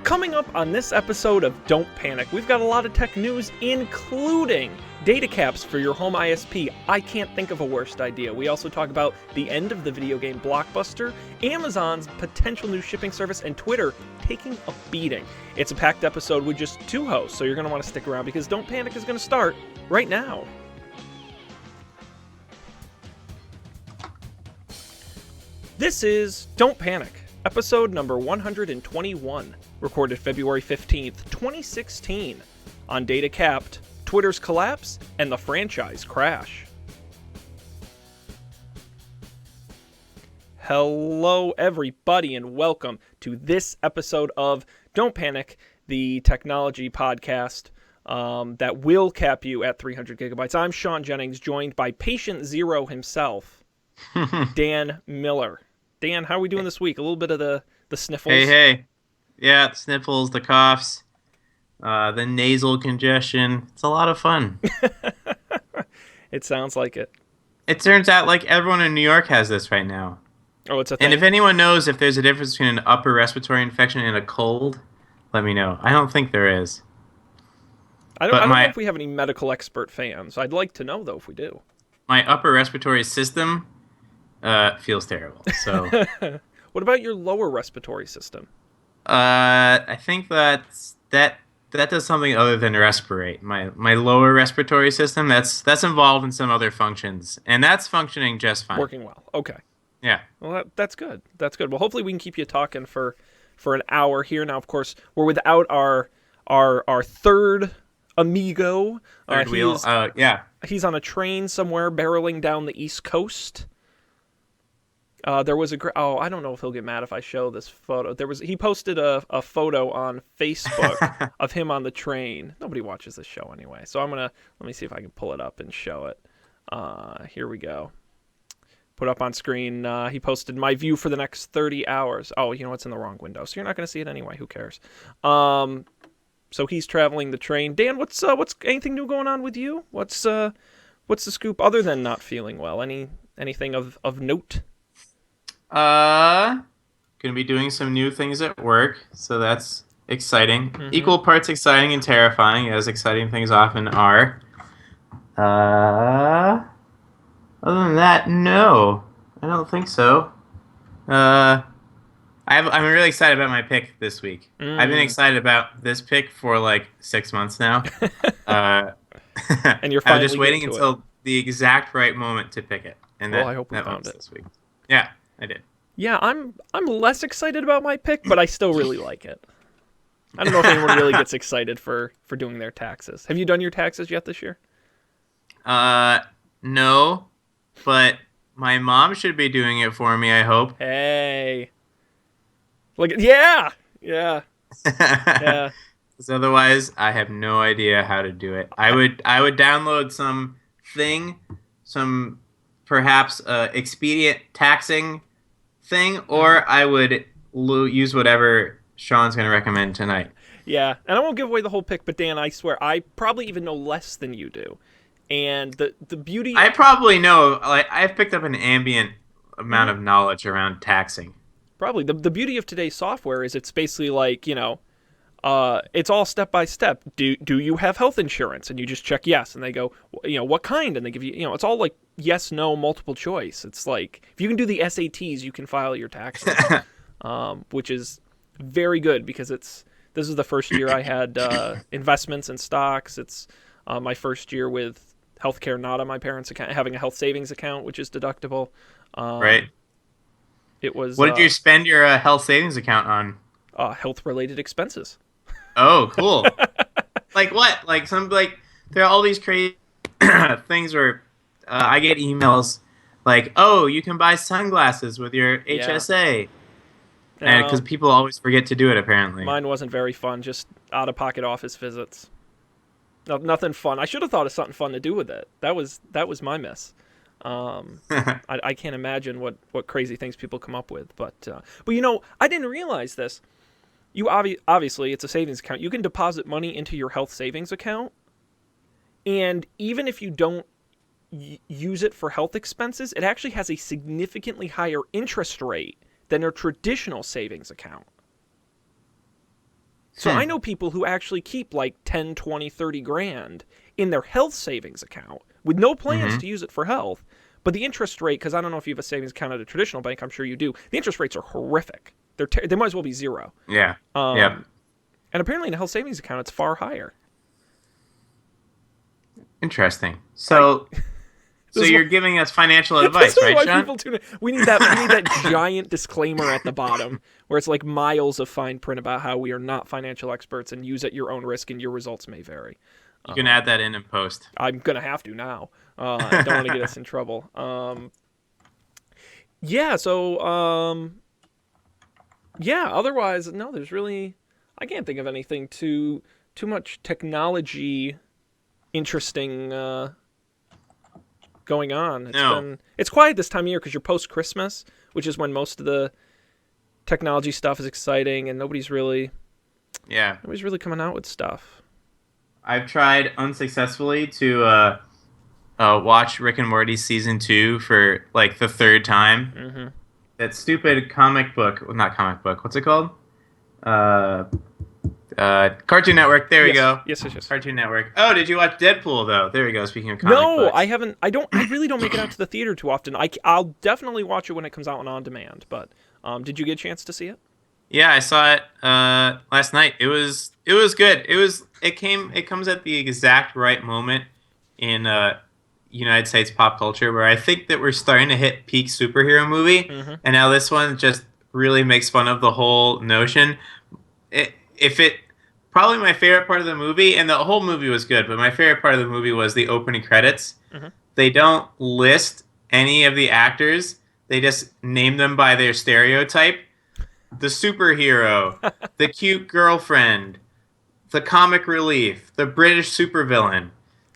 Coming up on this episode of Don't Panic, we've got a lot of tech news, including data caps for your home ISP. I can't think of a worse idea. We also talk about the end of the video game Blockbuster, Amazon's potential new shipping service, and Twitter taking a beating. It's a packed episode with just two hosts, so you're going to want to stick around because Don't Panic is going to start right now. This is Don't Panic, episode number 121. Recorded February 15th, 2016, on Data Capped, Twitter's collapse, and the franchise crash. Hello, everybody, and welcome to this episode of Don't Panic, the technology podcast that will cap you at 300 gigabytes. I'm Sean Jennings, joined by Patient Zero himself, Dan Miller. Dan, how are we doing this week? A little bit of the sniffles? Hey. Yeah, the sniffles, the coughs, the nasal congestion. It's a lot of fun. It sounds like it. It turns out like everyone in New York has this right now. Oh, it's a thing? And if anyone knows if there's a difference between an upper respiratory infection and a cold, let me know. I don't think there is. I don't know if we have any medical expert fans. I'd like to know, though, if we do. My upper respiratory system feels terrible. So, what about your lower respiratory system? I think that does something other than respirate. My lower respiratory system, that's involved in some other functions, and that's functioning just fine. Working well. Okay. Yeah. Well, that's good. That's good. Well, hopefully we can keep you talking for an hour here. Now, of course, we're without our third amigo. Third wheel. Yeah. He's on a train somewhere barreling down the East Coast. There was I don't know if he'll get mad if I show this photo. He posted a photo on Facebook of him on the train. Nobody watches this show anyway, so let me see if I can pull it up and show it. Here we go. Put up on screen. He posted my view for the next 30 hours. Oh, you know it's in the wrong window, so you're not going to see it anyway. Who cares? So he's traveling the train. Dan, what's anything new going on with you? What's the scoop other than not feeling well? Anything of note? Gonna be doing some new things at work, so that's exciting. Mm-hmm. Equal parts exciting and terrifying, as exciting things often are. Other than that, no, I don't think so. I'm really excited about my pick this week. I've been excited about this pick for like 6 months now. And you're finally just waiting until the exact right moment to pick it. And I hope we found it this week. Yeah. I did. Yeah, I'm less excited about my pick, but I still really like it. I don't know if anyone really gets excited for doing their taxes. Have you done your taxes yet this year? No, but my mom should be doing it for me, I hope. Hey. Yeah. Because otherwise, I have no idea how to do it. I would download some perhaps expedient taxing thing, or I would use whatever Sean's going to recommend tonight. Yeah, and I won't give away the whole pick, but Dan, I swear, I probably even know less than you do. And the beauty... I probably know, I've picked up an ambient amount of knowledge around taxing. Probably. The beauty of today's software is it's basically like, it's all step by step. Do you have health insurance? And you just check yes, and they go, what kind? And they give you, it's all like yes, no, multiple choice. It's like if you can do the SATs, you can file your taxes, which is very good because this is the first year I had investments in stocks. It's my first year with healthcare not on my parents' account, having a health savings account, which is deductible. Right. It was. What did you spend your health savings account on? Health-related expenses. Oh, cool. Like what? There are all these crazy things where I get emails like, oh, you can buy sunglasses with your HSA. And because people always forget to do it, apparently. Mine wasn't very fun, just out-of-pocket office visits. No, nothing fun. I should have thought of something fun to do with it. That was my miss. I can't imagine what crazy things people come up with. But I didn't realize this. You obviously, it's a savings account. You can deposit money into your health savings account, and even if you don't use it for health expenses, it actually has a significantly higher interest rate than a traditional savings account. So I know people who actually keep like 10, 20, 30 grand in their health savings account with no plans to use it for health. But the interest rate, because I don't know if you have a savings account at a traditional bank, I'm sure you do. The interest rates are horrific. They might as well be zero. Yeah. And apparently in a health savings account, it's far higher. Interesting. So, you're giving us financial advice, This is right, why Sean? people tune in. We need that giant disclaimer at the bottom where it's like miles of fine print about how we are not financial experts and use at your own risk and your results may vary. You can add that in post. I'm gonna have to now. I don't want to get us in trouble. Otherwise, no. There's really, I can't think of anything too much technology interesting going on. It's quiet this time of year because you're post Christmas, which is when most of the technology stuff is exciting, and nobody's really coming out with stuff. I've tried unsuccessfully to watch Rick and Morty season 2 for like the third time. Mm-hmm. That stupid comic book, well, not comic book. What's it called? Cartoon Network. There we go. Yes. Cartoon Network. Oh, did you watch Deadpool though? There we go. Speaking of comic books. I haven't. I really don't make it out to the theater too often. I'll definitely watch it when it comes out on demand. But did you get a chance to see it? Yeah, I saw it last night. It was good. It comes at the exact right moment in United States pop culture where I think that we're starting to hit peak superhero movie, and now this one just really makes fun of the whole notion. Probably my favorite part of the movie, and the whole movie was good, but my favorite part of the movie was the opening credits. They don't list any of the actors. They just name them by their stereotype. The superhero, the cute girlfriend, the comic relief, the British supervillain.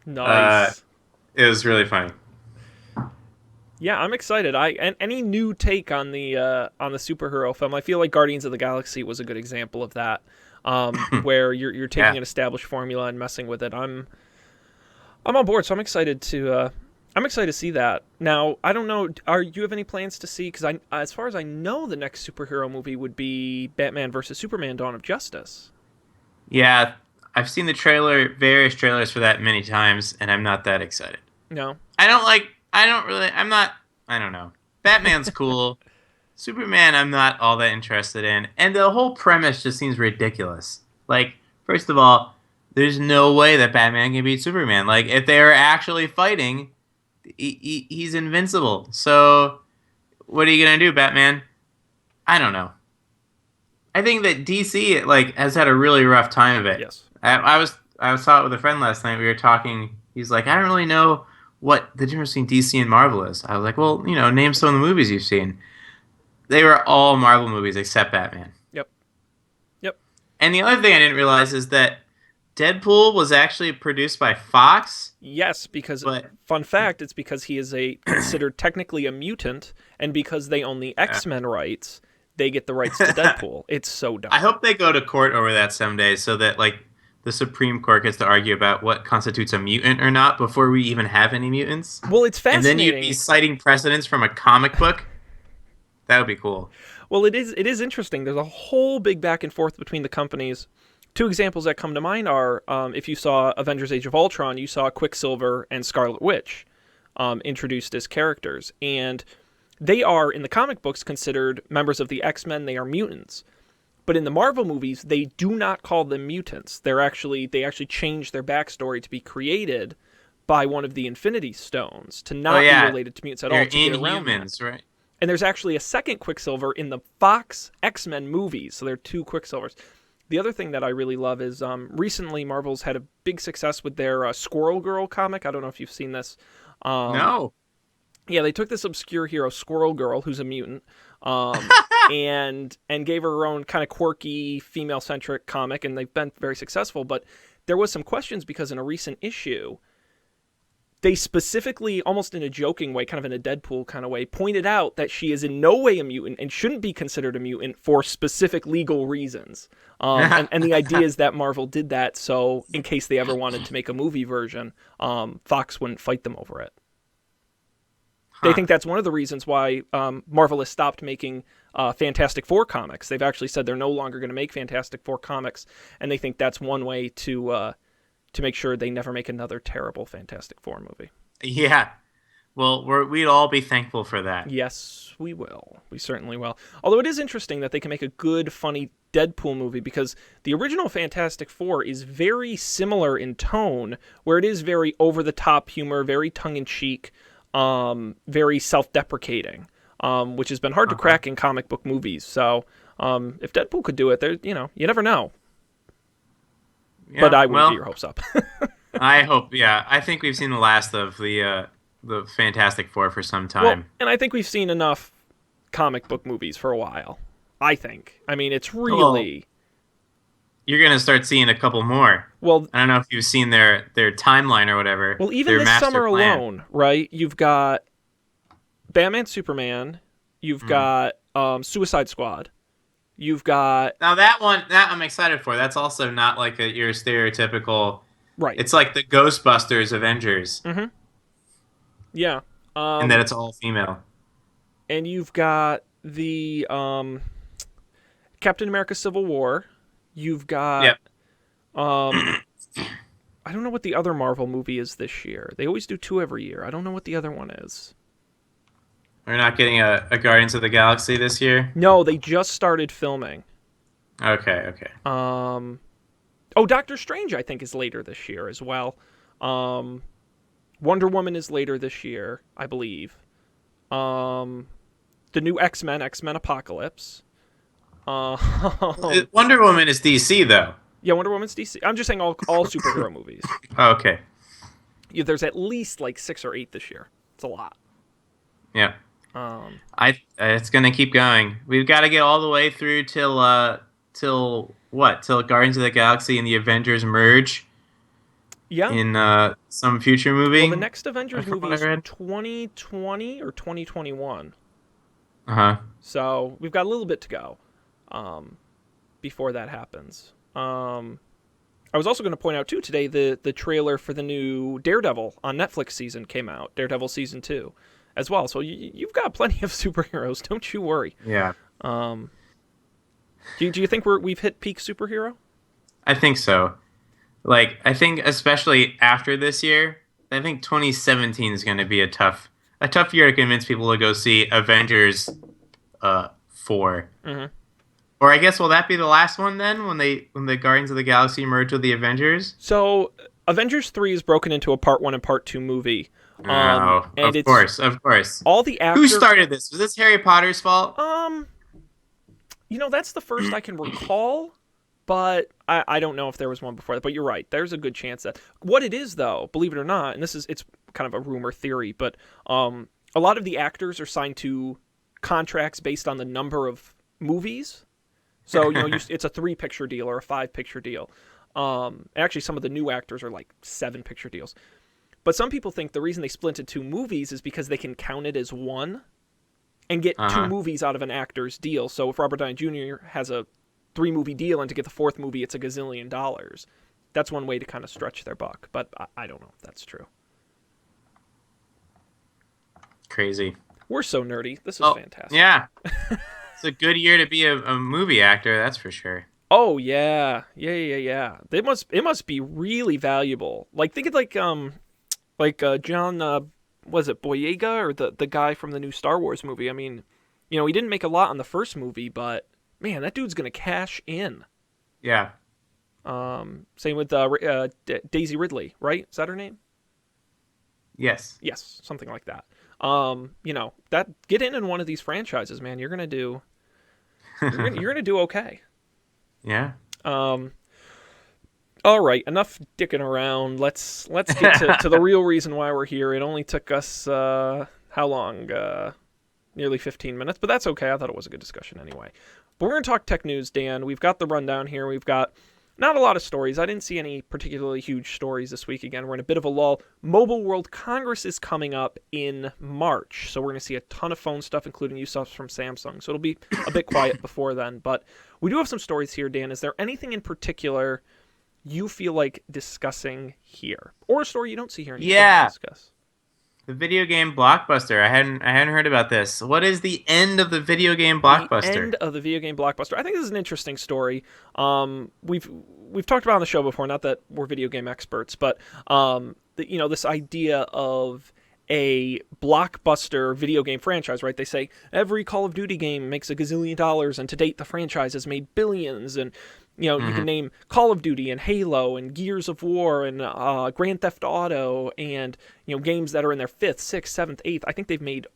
Nice. It was really funny. Yeah, I'm excited. And any new take on the superhero film. I feel like Guardians of the Galaxy was a good example of that, where you're taking an established formula and messing with it. I'm on board, so I'm excited to see that. Now, I don't know. Do you have any plans to see? Because as far as I know, the next superhero movie would be Batman vs Superman: Dawn of Justice. Yeah, I've seen the various trailers for that many times, and I'm not that excited. No. I don't know. Batman's cool. Superman, I'm not all that interested in. And the whole premise just seems ridiculous. Like, first of all, there's no way that Batman can beat Superman. Like, if they were actually fighting, he's invincible. So, what are you going to do, Batman? I don't know. I think that DC, has had a really rough time of it. Yes. I saw it with a friend last night. We were talking. He's like, I don't really know what the difference between DC and Marvel is. I was like, well, name some of the movies you've seen. They were all Marvel movies except Batman. Yep. And the other thing I didn't realize is that Deadpool was actually produced by Fox. Yes, because fun fact, it's because he is considered technically a mutant, and because they own the X-Men rights, they get the rights to Deadpool. It's so dumb. I hope they go to court over that someday, so that the Supreme Court gets to argue about what constitutes a mutant or not before we even have any mutants. Well, it's fascinating. And then you'd be citing precedents from a comic book. That would be cool. Well, it is interesting. There's a whole big back and forth between the companies. Two examples that come to mind are, if you saw Avengers Age of Ultron, you saw Quicksilver and Scarlet Witch introduced as characters. And they are, in the comic books, considered members of the X-Men. They are mutants. But in the Marvel movies, they do not call them mutants. They actually change their backstory to be created by one of the Infinity Stones to not be related to mutants at all. To get around that. Right? And there's actually a second Quicksilver in the Fox X-Men movies. So there are two Quicksilvers. The other thing that I really love is recently Marvel's had a big success with their Squirrel Girl comic. I don't know if you've seen this. No. Yeah, they took this obscure hero, Squirrel Girl, who's a mutant, and gave her own kind of quirky, female-centric comic, and they've been very successful. But there was some questions because in a recent issue, they specifically, almost in a joking way, kind of in a Deadpool kind of way, pointed out that she is in no way a mutant and shouldn't be considered a mutant for specific legal reasons. And the idea is that Marvel did that so in case they ever wanted to make a movie version, Fox wouldn't fight them over it. They think that's one of the reasons why Marvel has stopped making Fantastic Four comics. They've actually said they're no longer going to make Fantastic Four comics, and they think that's one way to make sure they never make another terrible Fantastic Four movie. Yeah. Well, we'd all be thankful for that. Yes, we will. We certainly will. Although it is interesting that they can make a good, funny Deadpool movie, because the original Fantastic Four is very similar in tone, where it is very over-the-top humor, very tongue-in-cheek, very self-deprecating, which has been hard to crack in comic book movies. So if Deadpool could do it, there, you never know. Yeah, but I wouldn't get your hopes up. I hope, yeah. I think we've seen the last of the Fantastic Four for some time. Well, and I think we've seen enough comic book movies for a while. I think. I mean, it's really... You're going to start seeing a couple more. Well, I don't know if you've seen their timeline or whatever. Well, even this summer alone, right? You've got Batman, Superman. You've got Suicide Squad. You've got... Now, that I'm excited for. That's also not like your stereotypical... Right. It's like the Ghostbusters Avengers. Mm-hmm. Yeah. And then it's all female. And you've got the Captain America Civil War. You've got... Yep. I don't know what the other Marvel movie is this year. They always do 2 every year. I don't know what the other one is. We're not getting a Guardians of the Galaxy this year? No, they just started filming. Okay. Doctor Strange, I think, is later this year as well. Wonder Woman is later this year, I believe. The new X-Men Apocalypse. Wonder Woman is DC, though. Yeah, Wonder Woman's DC. I'm just saying all superhero movies. Okay. Yeah, there's at least like 6 or 8 this year. It's a lot. Yeah. It's gonna keep going. We've got to get all the way through till what? Till Guardians of the Galaxy and the Avengers merge. Yeah. In some future movie. Well, the next Avengers movie is 2020 or 2021. So we've got a little bit to go before that happens. I was also going to point out too today the trailer for the new Daredevil on Netflix season came out. Daredevil season 2. As well, so you've got plenty of superheroes. Don't you worry. Yeah. Do you think we've hit peak superhero? I think so. Like, I think especially after this year, I think 2017 is going to be a tough year to convince people to go see Avengers 4. Mm-hmm. Or I guess will that be the last one then when the Guardians of the Galaxy merge with the Avengers? So Avengers 3 is broken into a part 1 and part 2 movie. Of course. All the actors... Who started this? Was this Harry Potter's fault? That's the first I can recall, but I don't know if there was one before that. But you're right. There's a good chance that... What it is, though, believe it or not, and it's kind of a rumor theory, but a lot of the actors are signed to contracts based on the number of movies. So, it's a 3-picture deal or a 5-picture deal. Actually, some of the new actors are like 7-picture deals. But some people think the reason they split into 2 movies is because they can count it as one and get 2 movies out of an actor's deal. So if Robert Downey Jr. has a 3-movie deal and to get the 4th movie, it's $1 gazillion. That's one way to kind of stretch their buck. But I don't know if that's true. Crazy. We're so nerdy. This is fantastic. Yeah. It's a good year to be a movie actor, that's for sure. Oh, yeah. Yeah. It must be really valuable. Like, think of John, was it Boyega or the guy from the new Star Wars movie? I mean, he didn't make a lot on the first movie, but man, that dude's gonna cash in. Yeah. Same with Daisy Ridley, right? Is that her name? Yes. Yes, something like that. That get in one of these franchises, man. You're gonna do okay. Yeah. All right, enough dicking around. Let's get to the real reason why we're here. It only took us how long? Nearly 15 minutes, but that's okay. I thought it was a good discussion anyway. But we're going to talk tech news, Dan. We've got the rundown here. We've got not a lot of stories. I didn't see any particularly huge stories this week. Again, we're in a bit of a lull. Mobile World Congress is coming up in March, so we're going to see a ton of phone stuff, including new stuff from Samsung. So it'll be a bit quiet before then, but we do have some stories here, Dan. Is there anything in particular you feel like discussing here, or a story you don't see here and you want to discuss? The video game blockbuster. I hadn't heard about this. What is the end of the video game The blockbuster? end of the video game blockbuster. I think this is an interesting story. We've talked about it on the show before. Not that we're video game experts, but this idea of a blockbuster video game franchise, right? They say every Call of Duty game makes a gazillion dollars, and to date the franchise has made billions. And you can name Call of Duty and Halo and Gears of War and Grand Theft Auto and games that are in their fifth, sixth, seventh, eighth. I think they've made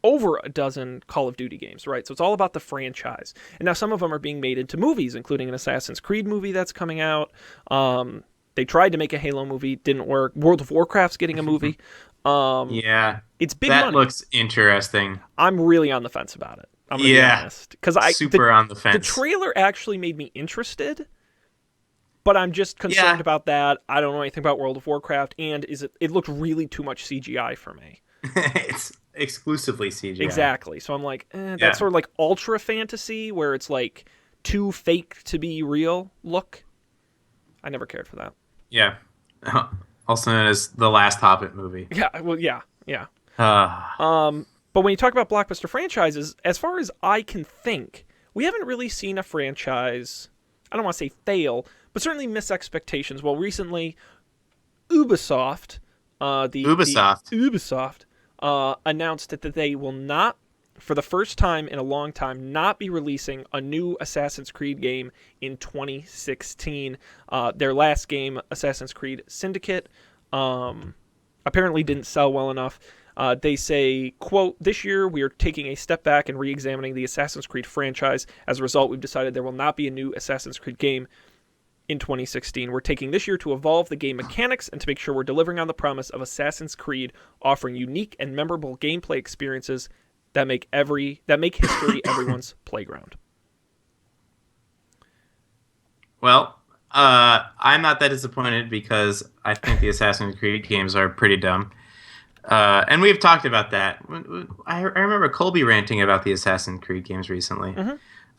over a dozen Call of Duty games, right? So it's all about the franchise. And now some of them are being made into movies, including an Assassin's Creed movie that's coming out. They tried to make a Halo movie, didn't work. World of Warcraft's getting a movie. Yeah, It's big that money. looks interesting. I'm really on the fence about it. I'm gonna be honest, because Super on the the fence. trailer actually made me interested, but I'm just concerned Yeah. about that. I don't know anything about World of Warcraft, and it looked really too much CGI for me. It's exclusively CGI. Exactly. So I'm like, Yeah. that's sort of like ultra fantasy, where it's like too fake to be real look. I never cared for that. Yeah. Also known as the last Hobbit movie. Yeah. Well, yeah. Uh, But when you talk about blockbuster franchises, as far as I can think, we haven't really seen a franchise, I don't want to say fail, but certainly miss expectations. Well, recently, Ubisoft, Ubisoft announced that they will not, for the first time in a long time, not be releasing a new Assassin's Creed game in 2016. Their last game, Assassin's Creed Syndicate, apparently didn't sell well enough. They say, quote, "This year we are taking a step back and re-examining the Assassin's Creed franchise. As a result, we've decided there will not be a new Assassin's Creed game in 2016. We're taking this year to evolve the game mechanics and to make sure we're delivering on the promise of Assassin's Creed, offering unique and memorable gameplay experiences that make history everyone's playground." well, I'm not that disappointed because I think the Assassin's Creed games are pretty dumb. And we've talked about that. I remember Colby ranting about the Assassin's Creed games recently.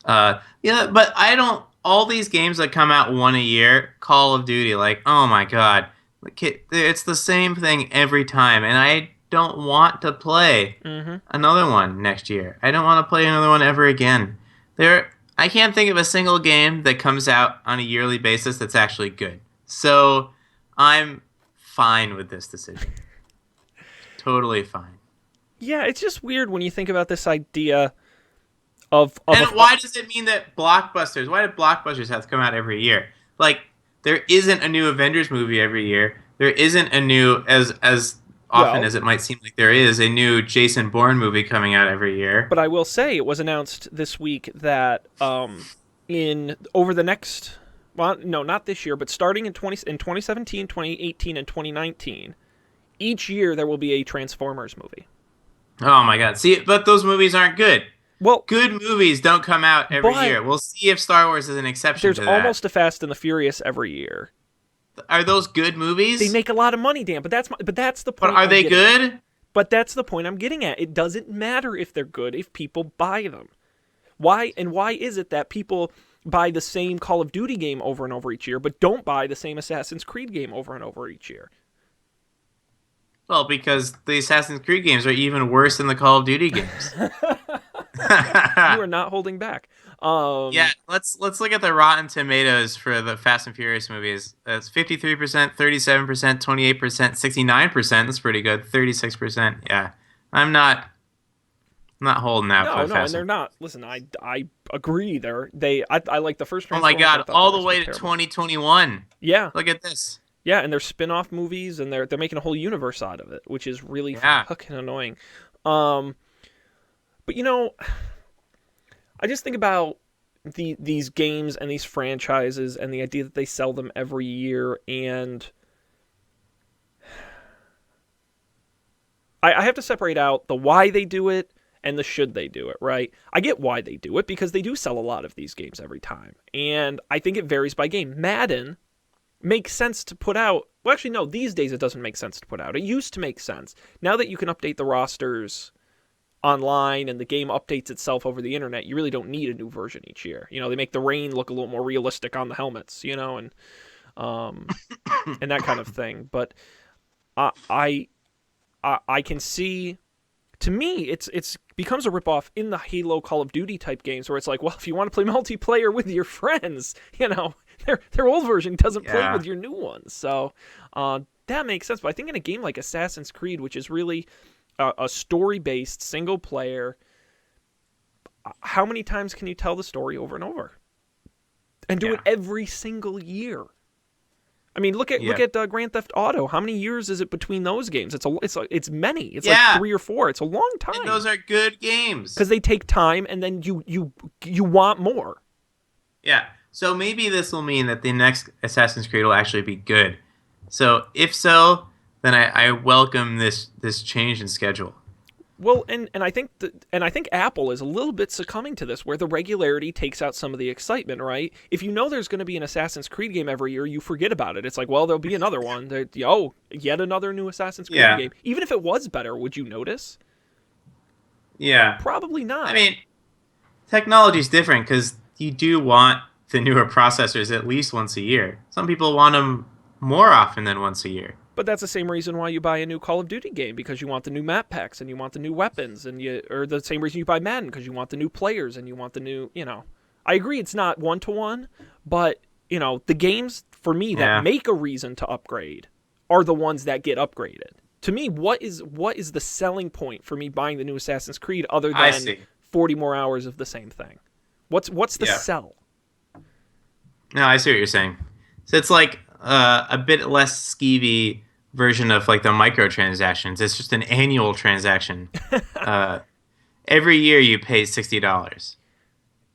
Yeah, but I don't. All these games that come out one a year, Call of Duty, like, oh my god, it's the same thing every time, and I don't want to play another one next year. I don't want to play another one ever again. I can't think of a single game that comes out on a yearly basis that's actually good. So I'm fine with this decision. Totally fine. Yeah, it's just weird when you think about this idea of And why does it mean that blockbusters? Why do blockbusters have to come out every year? Like, there isn't a new Avengers movie every year. There isn't a new, as often as it might seem like there is, a new Jason Bourne movie coming out every year. But I will say it was announced this week that over the next, well, no, not this year, but starting in 2017, 2018, and 2019, each year there will be a Transformers movie. Oh my god. See, but those movies aren't good. Well, Good movies don't come out every But- year. We'll see if Star Wars is an exception there's to that. almost a Fast and the Furious every year. Are those good movies? They make a lot of money, Dan, but that's the point. But are I'm they getting at. good? But that's the point I'm getting at. It doesn't matter if they're good if people buy them. Why is it that people buy the same Call of Duty game over and over each year, but don't buy the same Assassin's Creed game over and over each year? Well, because the Assassin's Creed games are even worse than the Call of Duty games. You are not holding back. Yeah, let's look at the Rotten Tomatoes for the Fast and Furious movies. That's 53%, 37%, 28%, 69%. That's pretty good. 36%. Yeah, I'm not holding out for No, Fast. and they're not. Listen, I agree. I like the first. Oh my Transformers. I god! thought All the the rest way were to terrible. 2021. Yeah, Look at this. yeah, and they're spin-off movies, and they're making a whole universe out of it, which is really Yeah. fucking annoying. But I just think about these games and these franchises and the idea that they sell them every year, and I have to separate out the why they do it and the should they do it, right? I get why they do it because they do sell a lot of these games every time, and I think it varies by game. Madden makes sense to put out. Well, actually, no, these days it doesn't make sense to put out. It used to make sense. Now that you can update the rosters online and the game updates itself over the internet, you really don't need a new version each year. They make the rain look a little more realistic on the helmets, and and that kind of thing. But I I can see. To me, it's becomes a ripoff in the Halo, Call of Duty type games where it's like, well, if you want to play multiplayer with your friends, their old version doesn't play with your new one. So that makes sense. But I think in a game like Assassin's Creed, which is really a story-based single player, how many times can you tell the story over and over and do it every single year? I mean, look at Grand Theft Auto. How many years is it between those games? It's many. It's like 3 or 4. It's a long time. And those are good games because they take time, and then you want more. Yeah. So maybe this will mean that the next Assassin's Creed will actually be good. So if so, then I welcome this change in schedule. Well, and I think Apple is a little bit succumbing to this, where the regularity takes out some of the excitement, right? If you know there's going to be an Assassin's Creed game every year, you forget about it. It's like, well, there'll be another one. Yet another new Assassin's Creed game. Even if it was better, would you notice? Yeah. Probably not. I mean, technology's different because you do want the newer processors at least once a year. Some people want them more often than once a year. But that's the same reason why you buy a new Call of Duty game, because you want the new map packs and you want the new weapons, or the same reason you buy Madden, because you want the new players and you want the new, I agree it's not one-to-one, but, the games, for me, that make a reason to upgrade are the ones that get upgraded. To me, what is the selling point for me buying the new Assassin's Creed other than 40 more hours of the same thing? What's the sell? No, I see what you're saying. So it's like a bit less skeevy version of like the microtransactions. It's just an annual transaction. Every year you pay $60.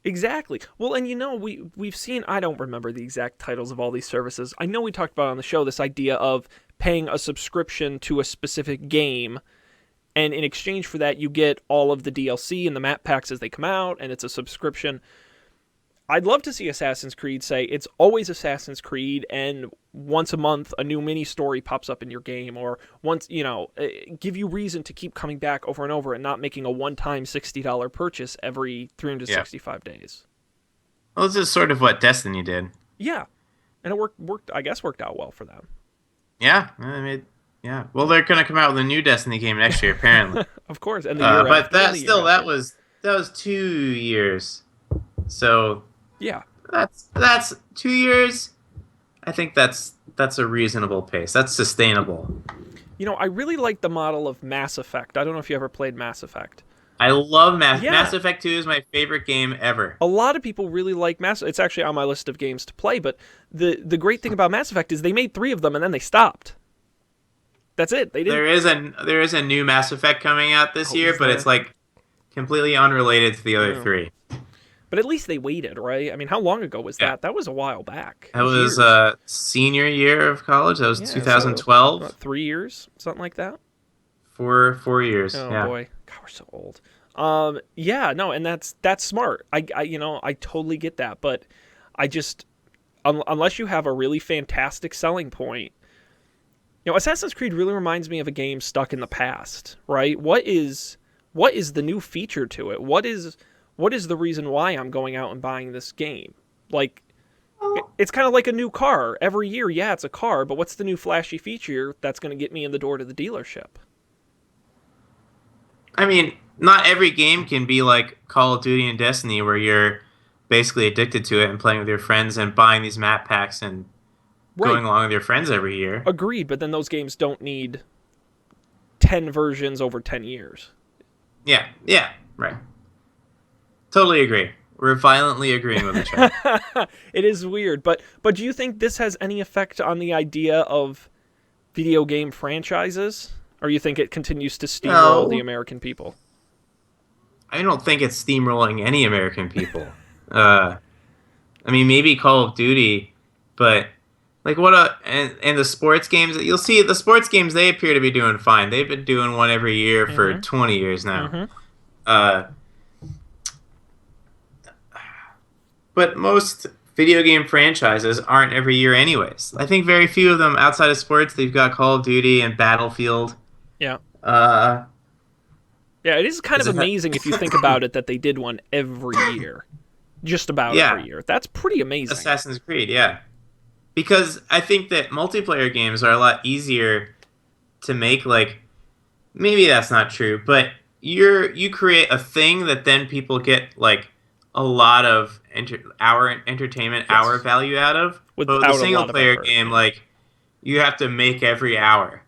Exactly. Well, and we've seen, I don't remember the exact titles of all these services. I know we talked about on the show this idea of paying a subscription to a specific game, and in exchange for that you get all of the DLC and the map packs as they come out, and it's a subscription. I'd love to see Assassin's Creed say it's always Assassin's Creed, and once a month a new mini story pops up in your game, or once, give you reason to keep coming back over and over and not making a one-time $60 purchase every 365 days. Well, this is sort of what Destiny did. Yeah. And it worked out well for them. Yeah. I mean, yeah. Well, they're going to come out with a new Destiny game next year, apparently. Of course. And the year but after, that was 2 years. So yeah, that's 2 years. I think that's a reasonable pace. That's sustainable. I really like the model of Mass Effect. I don't know if you ever played Mass Effect. I love Mass Effect 2 is my favorite game ever. A lot of people really like Mass. It's actually on my list of games to play. But the great thing about Mass Effect is they made 3 of them and then they stopped. That's it. They didn't. There is a new Mass Effect coming out this year, but it's like completely unrelated to the other 3. But at least they waited, right? I mean, how long ago was that? That was a while back. That was senior year of college. That was 2012. So, 3 years, something like that. 4 years. Oh yeah. Boy, God, we're so old. And that's smart. I totally get that, but I just unless you have a really fantastic selling point, Assassin's Creed really reminds me of a game stuck in the past, right? What is the new feature to it? What is the reason why I'm going out and buying this game? Like, it's kind of like a new car. Every year, it's a car, but what's the new flashy feature that's going to get me in the door to the dealership? I mean, not every game can be like Call of Duty and Destiny, where you're basically addicted to it and playing with your friends and buying these map packs and going along with your friends every year. Agreed, but then those games don't need 10 versions over 10 years. Yeah, right. Totally agree. We're violently agreeing with each other. It is weird, but do you think this has any effect on the idea of video game franchises? Or you think it continues to steamroll the American people? I don't think it's steamrolling any American people. I mean, maybe Call of Duty, but like and the sports games, you'll see the sports games, they appear to be doing fine. They've been doing one every year for 20 years now. But most video game franchises aren't every year anyways. I think very few of them outside of sports, they've got Call of Duty and Battlefield. Yeah. It is kind of amazing if you think about it that they did one every year. Just about every year. That's pretty amazing. Assassin's Creed, yeah. Because I think that multiplayer games are a lot easier to make. Like, maybe that's not true, but you create a thing that then people get like a lot of hour entertainment hour Yes, value out of. But with a without a single lot of player effort. game, Yeah. like you have to make every hour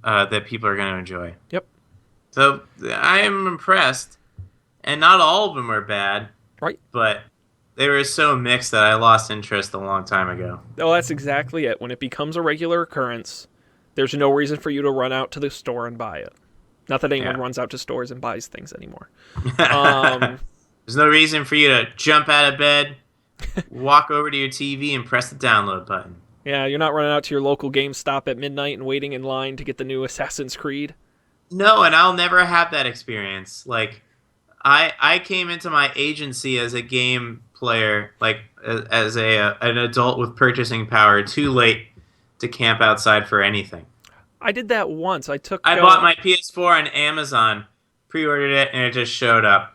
that people are going to enjoy. Yep. So I am impressed, and not all of them are bad, Right. but they were so mixed that I lost interest a long time ago. Well, that's exactly it. When it becomes a regular occurrence, there's no reason for you to run out to the store and buy it. Not that anyone Yeah. runs out to stores and buys things anymore. Um, There's no reason for you to jump out of bed, walk over to your TV, and press the download button. yeah, you're not running out to your local GameStop at midnight and waiting in line to get the new Assassin's Creed. No, and I'll never have that experience. Like, I came into my agency as a game player, like as a an adult with purchasing power, too late to camp outside for anything. I did that once. I took. I bought my PS4 on Amazon, pre-ordered it, and it just showed up.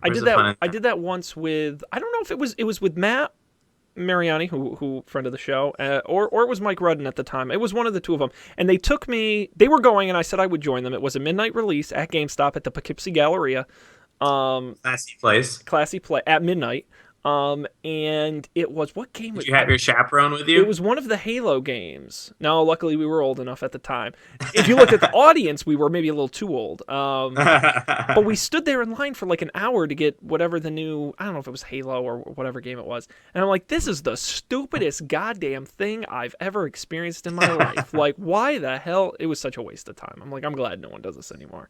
I Where's did the that. fun in I that? did that once with. I don't know if it was with Matt Mariani, who friend of the show, or it was Mike Rudden at the time. It was one of the two of them, and they took me. They were going, and I said I would join them. It was a midnight release at GameStop at the Poughkeepsie Galleria. Classy place. Classy play at midnight. And it was what game Did was you have your chaperone with it you? was one of the Halo games. Now, luckily, we were old enough at the time. If you looked at the audience, we were maybe a little too old. But we stood there in line for like an hour to get whatever the new, I don't know if it was Halo or whatever game it was. And I'm like, this is the stupidest goddamn thing I've ever experienced in my life. Like, why the hell? It was such a waste of time. I'm like, I'm glad no one does this anymore.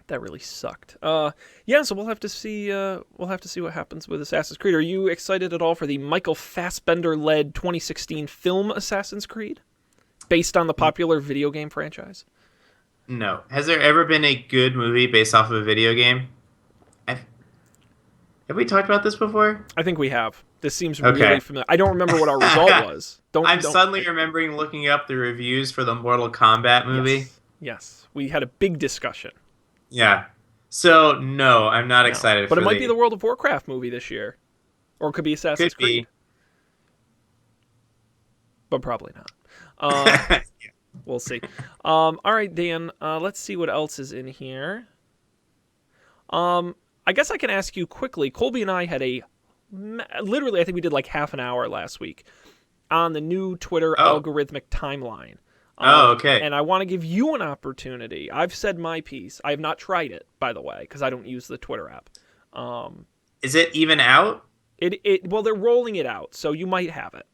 That really sucked. Yeah, so we'll have to see. We'll have to see what happens with Assassin's Creed. Are you excited at all for the Michael Fassbender-led 2016 film Assassin's Creed, based on the popular video game franchise? No. Has there ever been a good movie based off of a video game? I've, have we talked about this before? I think we have. This seems Okay. really familiar. I don't remember what our result was. I'm Don't. suddenly remembering looking up the reviews for the Mortal Kombat movie. Yes. Yes. We had a big discussion. Yeah. So no, I'm not No. excited. But for it might be the World of Warcraft movie this year, or it could be Assassin's Could be. Creed, but probably not. Uh, We'll see. All right, Dan. Let's see what else is in here. I guess I can ask you quickly. Colby and I had literally, I think we did like half an hour last week on the new Twitter Oh. algorithmic timeline. Oh, okay. And I want to give you an opportunity. I've said my piece. I have not tried it, by the way, because I don't use the Twitter app. Is it even out? Well, they're rolling it out, so you might have it.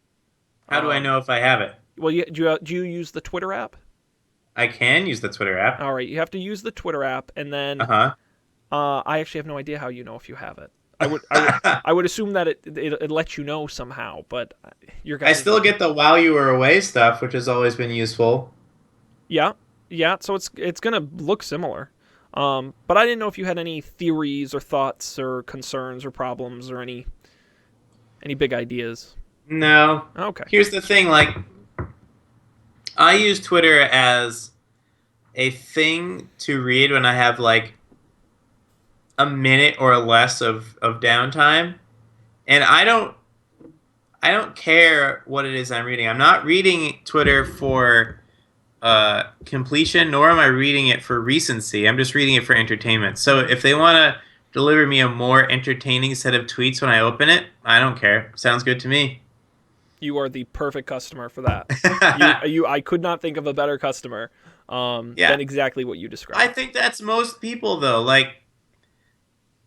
How do I know if I have it? Well, do you use the Twitter app? I can use the Twitter app. All right, you have to use the Twitter app, and then Uh I actually have no idea how you know if you have it. huh. I would assume that it lets you know somehow, but your I guys. still get the while you were away stuff, which has always been useful. Yeah, yeah. So it's gonna look similar. But I didn't know if you had any theories or thoughts or concerns or problems or any big ideas. No. Okay. Here's the thing, like I use Twitter as a thing to read when I have like a minute or less of downtime. And I don't care what it is I'm reading. I'm not reading Twitter for completion, nor am I reading it for recency. I'm just reading it for entertainment. So if they want to deliver me a more entertaining set of tweets when I open it, I don't care. Sounds good to me. You are the perfect customer for that. I could not think of a better customer Yeah. than exactly what you I described. think that's most people though. Like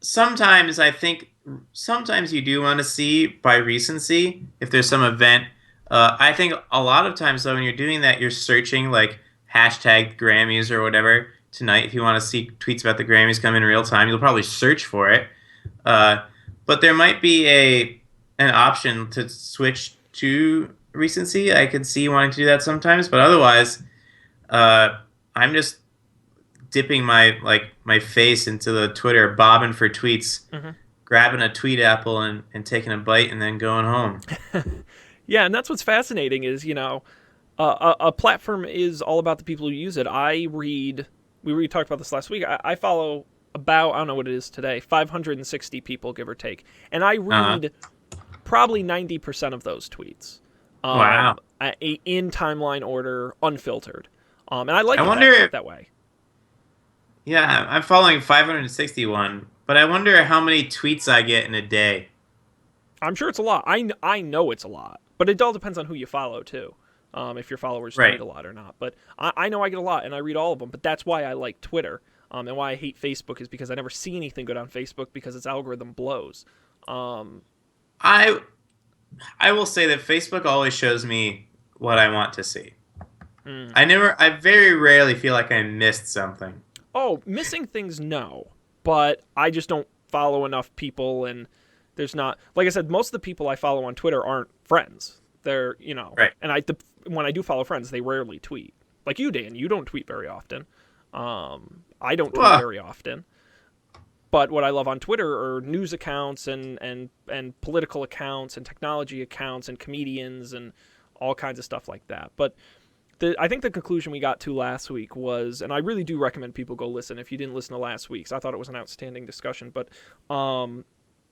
sometimes I think sometimes you do want to see by recency if there's some event. I think a lot of times though when you're doing that you're searching like hashtag Grammys or whatever tonight. If you want to see tweets about the Grammys come in real time, you'll probably search for it. But there might be an option to switch to recency. I could see wanting to do that sometimes, but otherwise, I'm just dipping my face into the Twitter, bobbing for tweets, Mhm. grabbing a tweet apple and taking a bite, and then going home. Yeah, and that's what's fascinating is, a platform is all about the people who use it. We already talked about this last week. I follow about, I don't know what it is today, 560 people, give or take. And I read probably 90% of those tweets. Wow. In timeline order, unfiltered. And I like I it wonder if that way. yeah, I'm following 561, but I wonder how many tweets I get in a day. I'm sure it's a lot. I know it's a lot, but it all depends on who you follow too. If your followers tweet Right. a lot or not. But I know I get a lot, and I read all of them. But that's why I like Twitter. And why I hate Facebook is because I never see anything good on Facebook because its algorithm blows. Um, I I will say that Facebook always shows me what I want to see. mm. I very rarely feel like I missed something. Oh, missing things, no. But I just don't follow enough people, and there's not, like I said, most of the people I follow on Twitter aren't friends. They're, Right. and when I do follow friends, they rarely tweet. Like you, Dan, you don't tweet very often. I don't tweet Well, very often. But what I love on Twitter are news accounts and political accounts and technology accounts and comedians and all kinds of stuff like that. But I think the conclusion we got to last week was, and I really do recommend people go listen if you didn't listen to last week's. I thought it was an outstanding discussion, but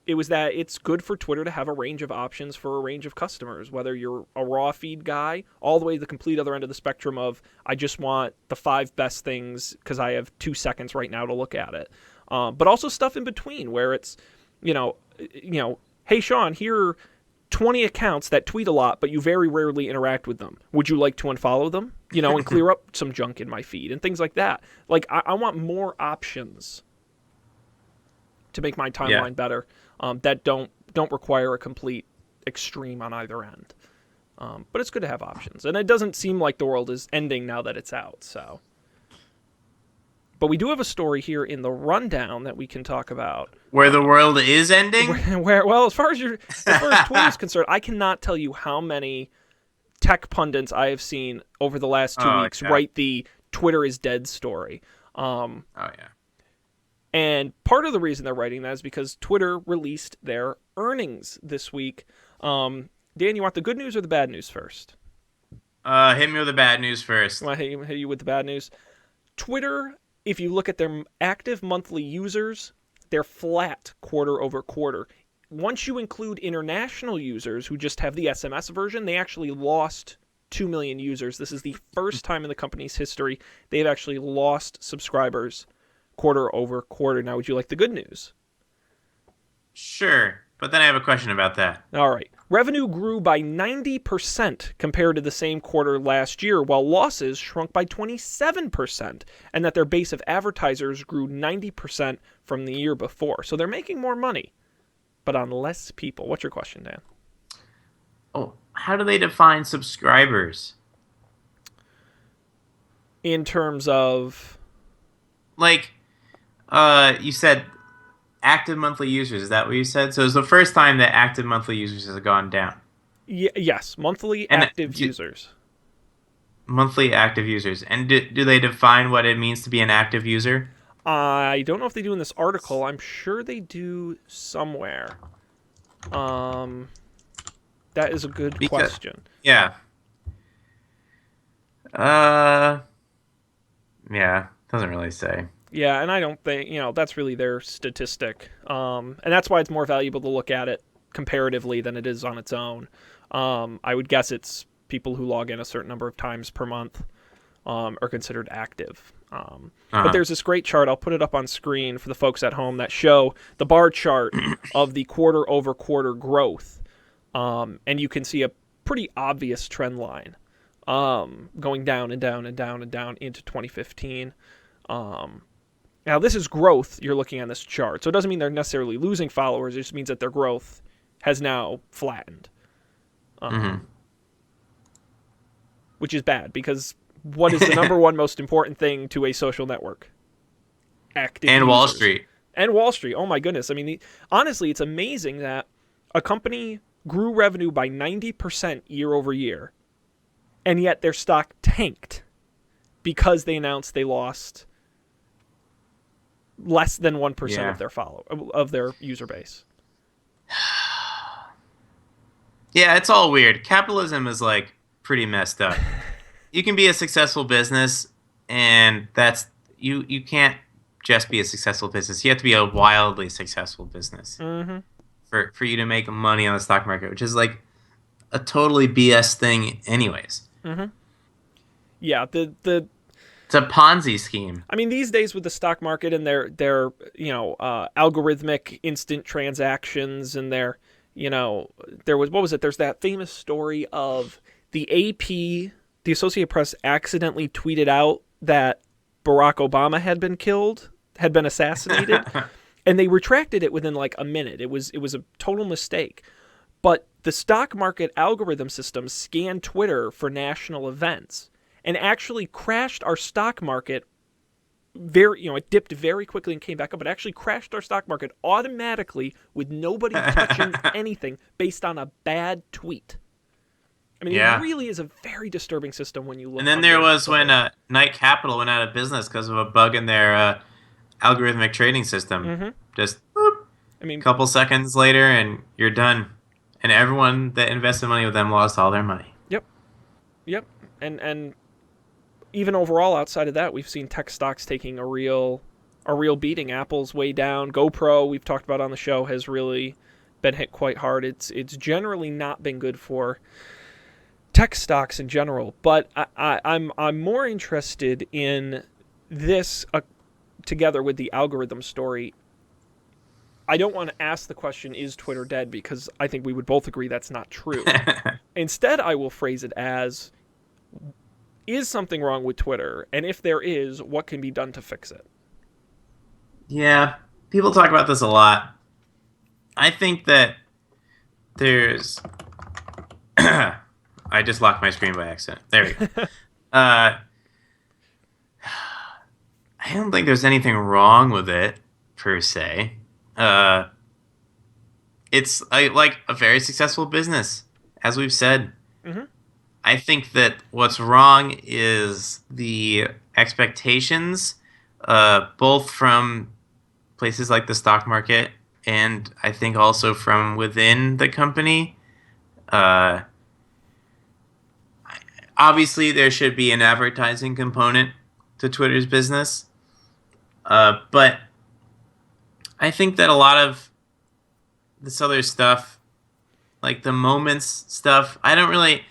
it was that it's good for Twitter to have a range of options for a range of customers, whether you're a raw feed guy, all the way to the complete other end of the spectrum of, I just want the 5 best things because I have 2 seconds right now to look at it. But also stuff in between where it's, hey, Sean, here are 20 accounts that tweet a lot, but you very rarely interact with them. Would you like to unfollow them? And clear up some junk in my feed and things like that. Like, I want more options to make my timeline better that don't require a complete extreme on either end. But it's good to have options. And it doesn't seem like the world is ending now that it's out, so. But we do have a story here in the rundown that we can talk about. where the world is ending? Well, as far as Twitter is concerned, I cannot tell you how many tech pundits I have seen over the last 2 weeks write the Twitter is dead story. Oh, yeah. And part of the reason they're writing that is because Twitter released their earnings this week. Dan, you want the good news or the bad news first? Hit me with the bad news first. I want to hit you with the bad news. Twitter, if you look at their active monthly users, they're flat quarter over quarter. Once you include international users who just have the SMS version, they actually lost 2 million users. This is the first time in the company's history they've actually lost subscribers quarter over quarter. Now, would you like the good news? Sure, but then I have a question about that. All right. Revenue grew by 90% compared to the same quarter last year, while losses shrunk by 27%, and that their base of advertisers grew 90% from the year before. So they're making more money, but on less people. What's your question, Dan? Oh, how do they define subscribers? In terms of... Like, you said active monthly users. Is that what you said? So it's the first time that active monthly users has gone down. Yes, monthly And active users. Monthly active users. And do they define what it means to be an active user? I don't know if they do in this article. I'm sure they do somewhere. That is a good question. Yeah. Yeah, doesn't really say. Yeah, and I don't think, that's really their statistic. And that's why it's more valuable to look at it comparatively than it is on its own. I would guess it's people who log in a certain number of times per month are considered active. But there's this great chart. I'll put it up on screen for the folks at home that show the bar chart of the quarter over quarter growth. And you can see a pretty obvious trend line going down and down and down and down into 2015. Now, this is growth you're looking at this chart. So it doesn't mean they're necessarily losing followers. It just means that their growth has now flattened. Which is bad, because what is the number one most important thing to a social network? Active and users. Wall Street. And Wall Street. Oh, my goodness. I mean, honestly, it's amazing that a company grew revenue by 90% year over year, and yet their stock tanked because they announced they lost less than 1% of their user base. Yeah, it's all weird. Capitalism is like pretty messed up. You can be a successful business, and that's you can't just be a successful business. You have to be a wildly successful business for you to make money on the stock market, which is like a totally BS thing anyways. Yeah, the It's a Ponzi scheme. I mean, these days with the stock market and their algorithmic instant transactions and there was, what was it? There's that famous story of the AP, the Associated Press, accidentally tweeted out that Barack Obama had been assassinated, and they retracted it within like a minute. It was a total mistake. But the stock market algorithm system scanned Twitter for national events and actually crashed our stock market. It dipped very quickly and came back up. It actually crashed our stock market automatically with nobody touching anything based on a bad tweet. I mean, Yeah. It really is a very disturbing system when you look. And then there was when Knight Capital went out of business because of a bug in their algorithmic trading system. Mm-hmm. Just boop, I mean, a couple seconds later, and you're done. And everyone that invested money with them lost all their money. Yep. And even overall, outside of that, we've seen tech stocks taking a real beating. Apple's way down. GoPro, we've talked about on the show, has really been hit quite hard. It's generally not been good for tech stocks in general. But I'm more interested in this together with the algorithm story. I don't want to ask the question, is Twitter dead? Because I think we would both agree that's not true. Instead, I will phrase it as, is something wrong with Twitter? And if there is, what can be done to fix it? Yeah, people talk about this a lot. I think that there's... I just locked my screen by accident. There we go. I don't think there's anything wrong with it, per se. It's like a very successful business, as we've said. Mm-hmm. I think that what's wrong is the expectations, both from places like the stock market and I think also from within the company. Obviously, there should be an advertising component to Twitter's business, but I think that a lot of this other stuff, like the moments stuff, I don't really...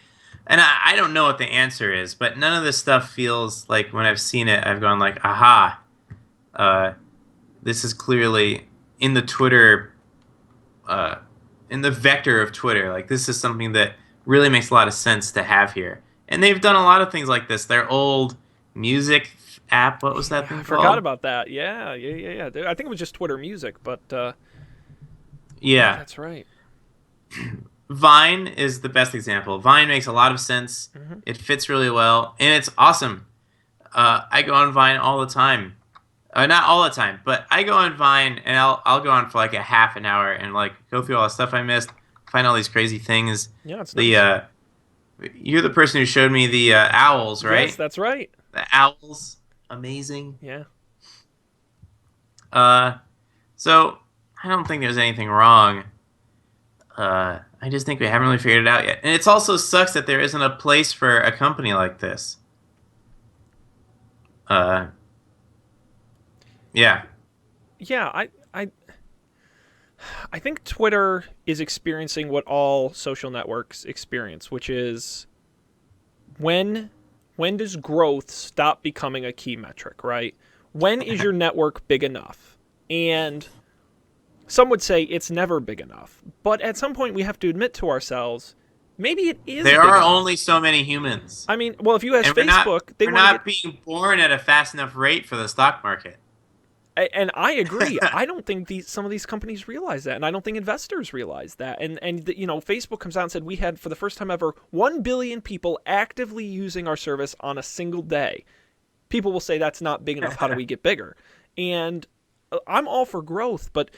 And I don't know what the answer is, but none of this stuff feels like, when I've seen it, I've gone like, aha, this is clearly in the Twitter, in the vector of Twitter. Like, this is something that really makes a lot of sense to have here. And they've done a lot of things like this. Their old music app, what was that thing I called? forgot about that. Yeah. I think it was just Twitter Music, but yeah, that's right. Vine is the best example. Vine makes a lot of sense. Mm-hmm. It fits really well, and it's awesome. I go on Vine all the time. Not all the time, but I go on Vine, and I'll go on for like a half an hour and like go through all the stuff I missed, find all these crazy things. Yeah, it's nice. You're the person who showed me the owls, right? Yes, that's right. The owls, amazing. Yeah. So I don't think there's anything wrong. I just think we haven't really figured it out yet. And it also sucks that there isn't a place for a company like this. Yeah. Yeah, I think Twitter is experiencing what all social networks experience, which is when does growth stop becoming a key metric, right? When is your network big enough? And some would say it's never big enough. But at some point we have to admit to ourselves, maybe it is There big are enough. only so many humans. I mean, well, if you ask And Facebook, we're not being born at a fast enough rate for the stock market. And I agree. I don't think some of these companies realize that, and I don't think investors realize that. And Facebook comes out and said we had, for the first time ever, 1 billion people actively using our service on a single day. People will say that's not big enough. How do we get bigger? And I'm all for growth, but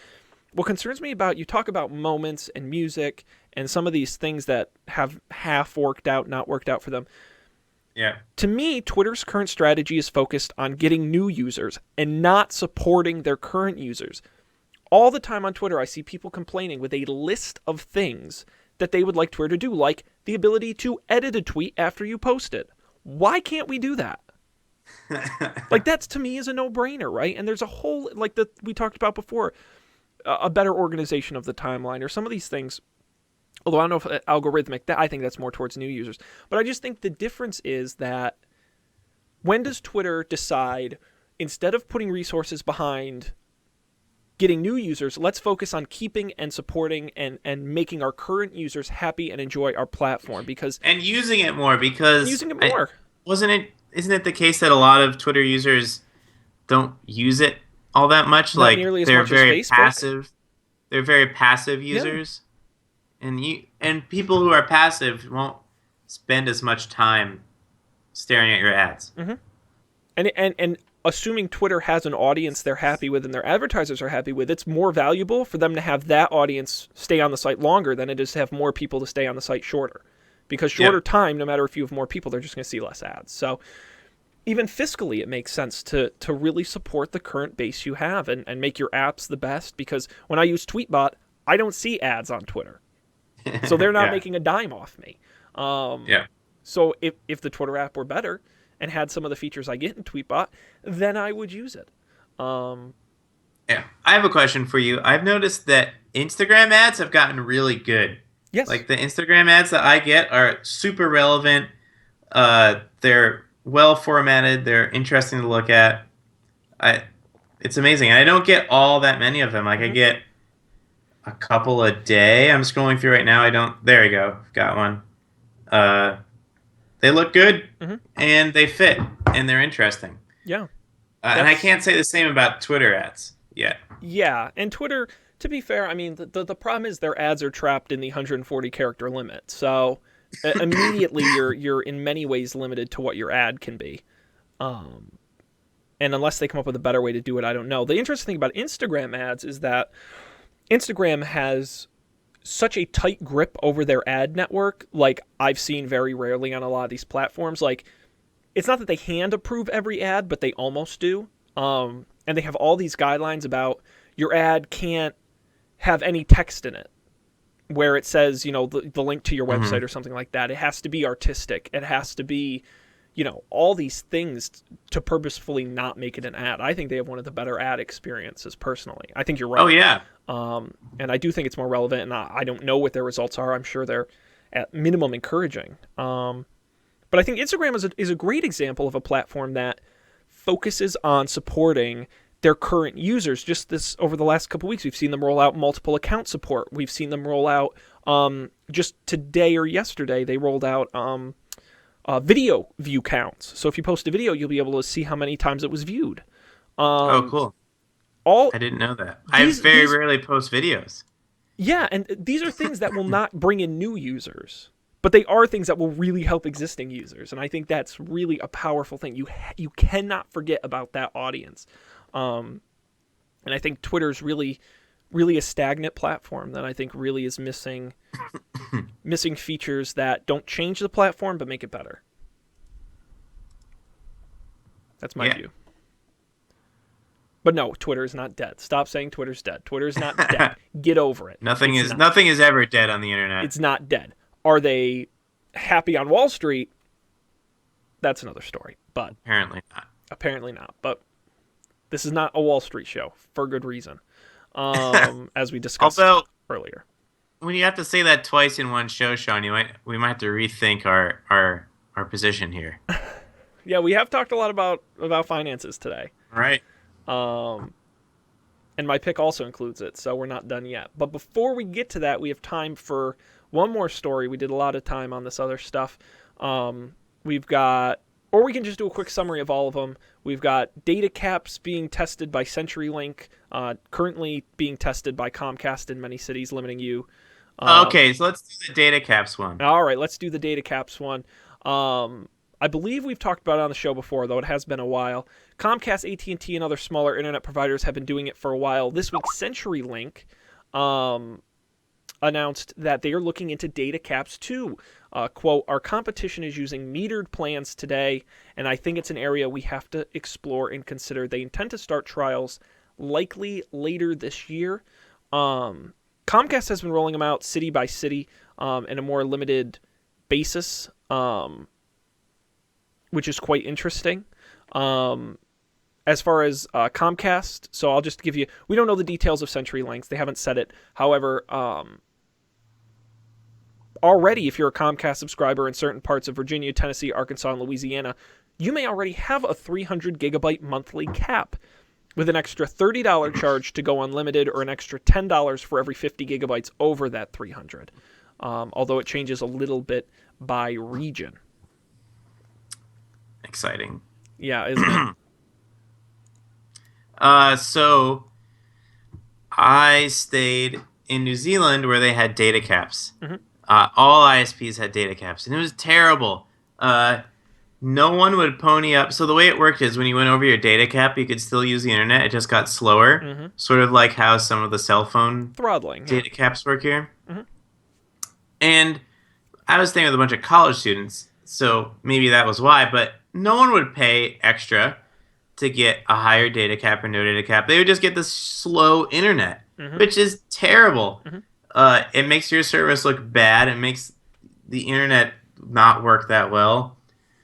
what concerns me about, you talk about moments and music and some of these things that have half worked out, not worked out for them. Yeah. To me, Twitter's current strategy is focused on getting new users and not supporting their current users. All the time on Twitter, I see people complaining with a list of things that they would like Twitter to do, like the ability to edit a tweet after you post it. Why can't we do that? Like, that's, to me, is a no-brainer, right? And there's a whole, like we talked about before, a better organization of the timeline or some of these things. Although I don't know if algorithmic, I think that's more towards new users. But I just think the difference is that when does Twitter decide, instead of putting resources behind getting new users, let's focus on keeping and supporting and making our current users happy and enjoy our platform, because And using it more, because using it more. isn't it the case that a lot of Twitter users don't use it all that much? Not Like nearly as they're much as very Facebook. passive. They're very passive users. And people who are passive won't spend as much time staring at your ads. Mm-hmm. And assuming Twitter has an audience they're happy with and their advertisers are happy with, it's more valuable for them to have that audience stay on the site longer than it is to have more people to stay on the site shorter. Because shorter time, no matter if you have more people, they're just going to see less ads. So even fiscally, it makes sense to really support the current base you have and make your apps the best. Because when I use Tweetbot, I don't see ads on Twitter. So they're not making a dime off me. So if the Twitter app were better and had some of the features I get in Tweetbot, then I would use it. Yeah. I have a question for you. I've noticed that Instagram ads have gotten really good. Yes. Like the Instagram ads that I get are super relevant. They're well formatted. They're interesting to look at. It's amazing. And I don't get all that many of them. Like I get a couple a day. I'm scrolling through right now. There you go. Got one. They look good and they fit and they're interesting. Yeah. And I can't say the same about Twitter ads yet. Yeah. And Twitter, to be fair, I mean, the problem is their ads are trapped in the 140 character limit. So immediately you're in many ways limited to what your ad can be. And unless they come up with a better way to do it, I don't know. The interesting thing about Instagram ads is that Instagram has such a tight grip over their ad network, like I've seen very rarely on a lot of these platforms. Like, it's not that they hand approve every ad, but they almost do. And they have all these guidelines about your ad can't have any text in it where it says, the link to your website or something like that. It has to be artistic. It has to be, all these things to purposefully not make it an ad. I think they have one of the better ad experiences personally. I think you're right. Oh, yeah. And I do think it's more relevant, and I don't know what their results are. I'm sure they're at minimum encouraging. But I think Instagram is a great example of a platform that focuses on supporting their current users. Just this over the last couple of weeks, we've seen them roll out multiple account support. We've seen them roll out just today or yesterday, they rolled out video view counts. So if you post a video, you'll be able to see how many times it was viewed. Oh, cool. I didn't know that. I very rarely post videos. Yeah, and these are things that will not bring in new users, but they are things that will really help existing users, and I think that's really a powerful thing. You cannot forget about that audience, and I think Twitter's really a stagnant platform that I think really is missing features that don't change the platform but make it better. That's my view. But no, Twitter is not dead. Stop saying Twitter's dead. Twitter's not dead. Get over it. Nothing is ever dead on the internet. It's not dead. Are they happy on Wall Street? That's another story. But apparently not. But this is not a Wall Street show for good reason, as we discussed earlier. When you have to say that twice in one show, Sean, we might have to rethink our position here. Yeah, we have talked a lot about finances today. Right. And my pick also includes it, so we're not done yet. But before we get to that, we have time for one more story. We did a lot of time on this other stuff. We've got, or we can just do a quick summary of all of them. We've got data caps being tested by CenturyLink, currently being tested by Comcast in many cities, limiting you. Okay, so let's do the data caps one. All right, let's do the data caps one. I believe we've talked about it on the show before, though it has been a while. Comcast, AT&T, and other smaller internet providers have been doing it for a while. This week, CenturyLink announced that they are looking into data caps too. Quote, our competition is using metered plans today, and I think it's an area we have to explore and consider. They intend to start trials likely later this year. Comcast has been rolling them out city by city in a more limited basis, which is quite interesting. As far as Comcast, so I'll just give you, we don't know the details of CenturyLink. They haven't said it. However, already, if you're a Comcast subscriber in certain parts of Virginia, Tennessee, Arkansas, and Louisiana, you may already have a 300 gigabyte monthly cap with an extra $30 charge to go unlimited or an extra $10 for every 50 gigabytes over that 300. Although it changes a little bit by region. Exciting. Yeah, isn't it? So I stayed in New Zealand where they had data caps. Mm-hmm. All ISPs had data caps, and it was terrible. No one would pony up. So the way it worked is when you went over your data cap, you could still use the internet. It just got slower, Mm-hmm. sort of like how some of the cell phone Throttling. data caps work here. Mm-hmm. And I was staying with a bunch of college students, so maybe that was why, but no one would pay extra to get a higher data cap or no data cap. They would just get the slow internet, Mm-hmm. which is terrible. Mm-hmm. It makes your service look bad. It makes the internet not work that well.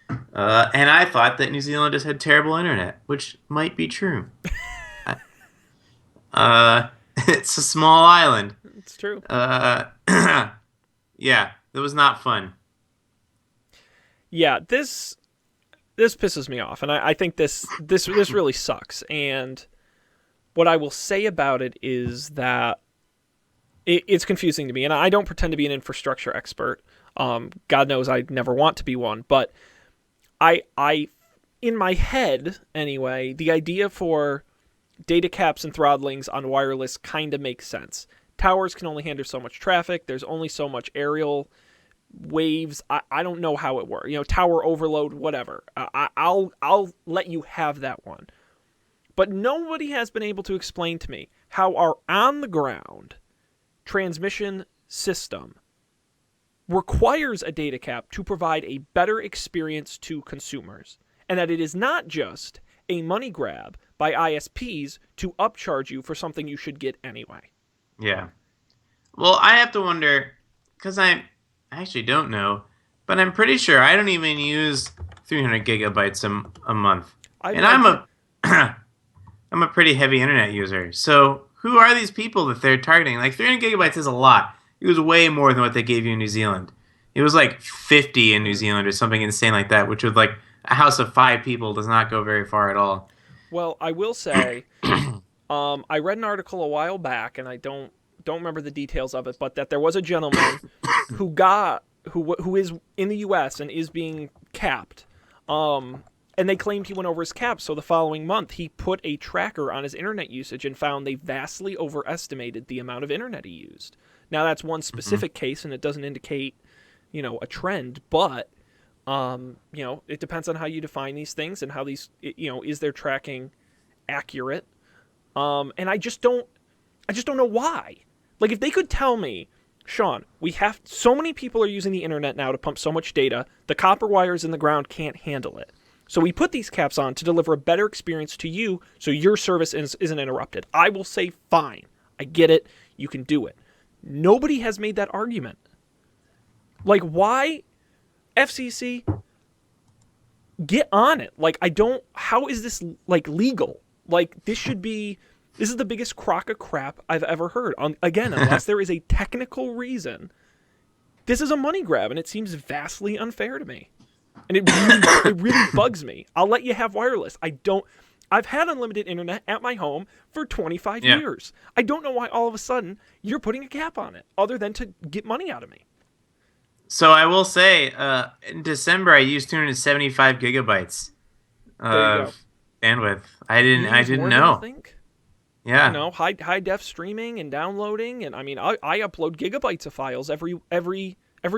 And I thought that New Zealand just had terrible internet, which might be true. It's a small island. It's true. Yeah, it was not fun. Yeah, this pisses me off, and I think this really sucks. And what I will say about it is that it's confusing to me, and I don't pretend to be an infrastructure expert. God knows I never want to be one, but I in my head anyway, the idea for data caps and throttlings on wireless kind of makes sense. Towers can only handle so much traffic. There's only so much aerial waves. I don't know how it works. Tower overload, whatever. I'll let you have that one. But nobody has been able to explain to me how our on-the-ground transmission system requires a data cap to provide a better experience to consumers, and that it is not just a money grab by ISPs to upcharge you for something you should get anyway. Yeah. Well, I have to wonder, because I actually don't know, but I'm pretty sure I don't even use 300 gigabytes a month. And I'm a pretty heavy internet user. So who are these people that they're targeting? Like 300 gigabytes is a lot. It was way more than what they gave you in New Zealand. It was like 50 in New Zealand or something insane like that, which with like a house of 5 people does not go very far at all. Well, I will say, I read an article a while back, and I don't remember the details of it, but that there was a gentleman who is in the U.S. and is being capped, and they claimed he went over his cap. So the following month, he put a tracker on his internet usage and found they vastly overestimated the amount of internet he used. Now that's one specific case, and it doesn't indicate, a trend, but it depends on how you define these things and how these, is their tracking accurate? And I just don't know why. Like, if they could tell me, Sean, so many people are using the internet now to pump so much data, the copper wires in the ground can't handle it. So we put these caps on to deliver a better experience to you so your service isn't interrupted. I will say, fine. I get it. You can do it. Nobody has made that argument. Like, why? FCC, get on it. Like, how is this, like, legal? Like, this is the biggest crock of crap I've ever heard. Again, unless there is a technical reason, this is a money grab, and it seems vastly unfair to me. And it really bugs me. I'll let you have wireless. I've had unlimited internet at my home for 25 years. I don't know why all of a sudden you're putting a cap on it, other than to get money out of me. So I will say, in December I used 275 gigabytes of bandwidth. I didn't know. Yeah. High def streaming and downloading, and I mean, I upload gigabytes of files every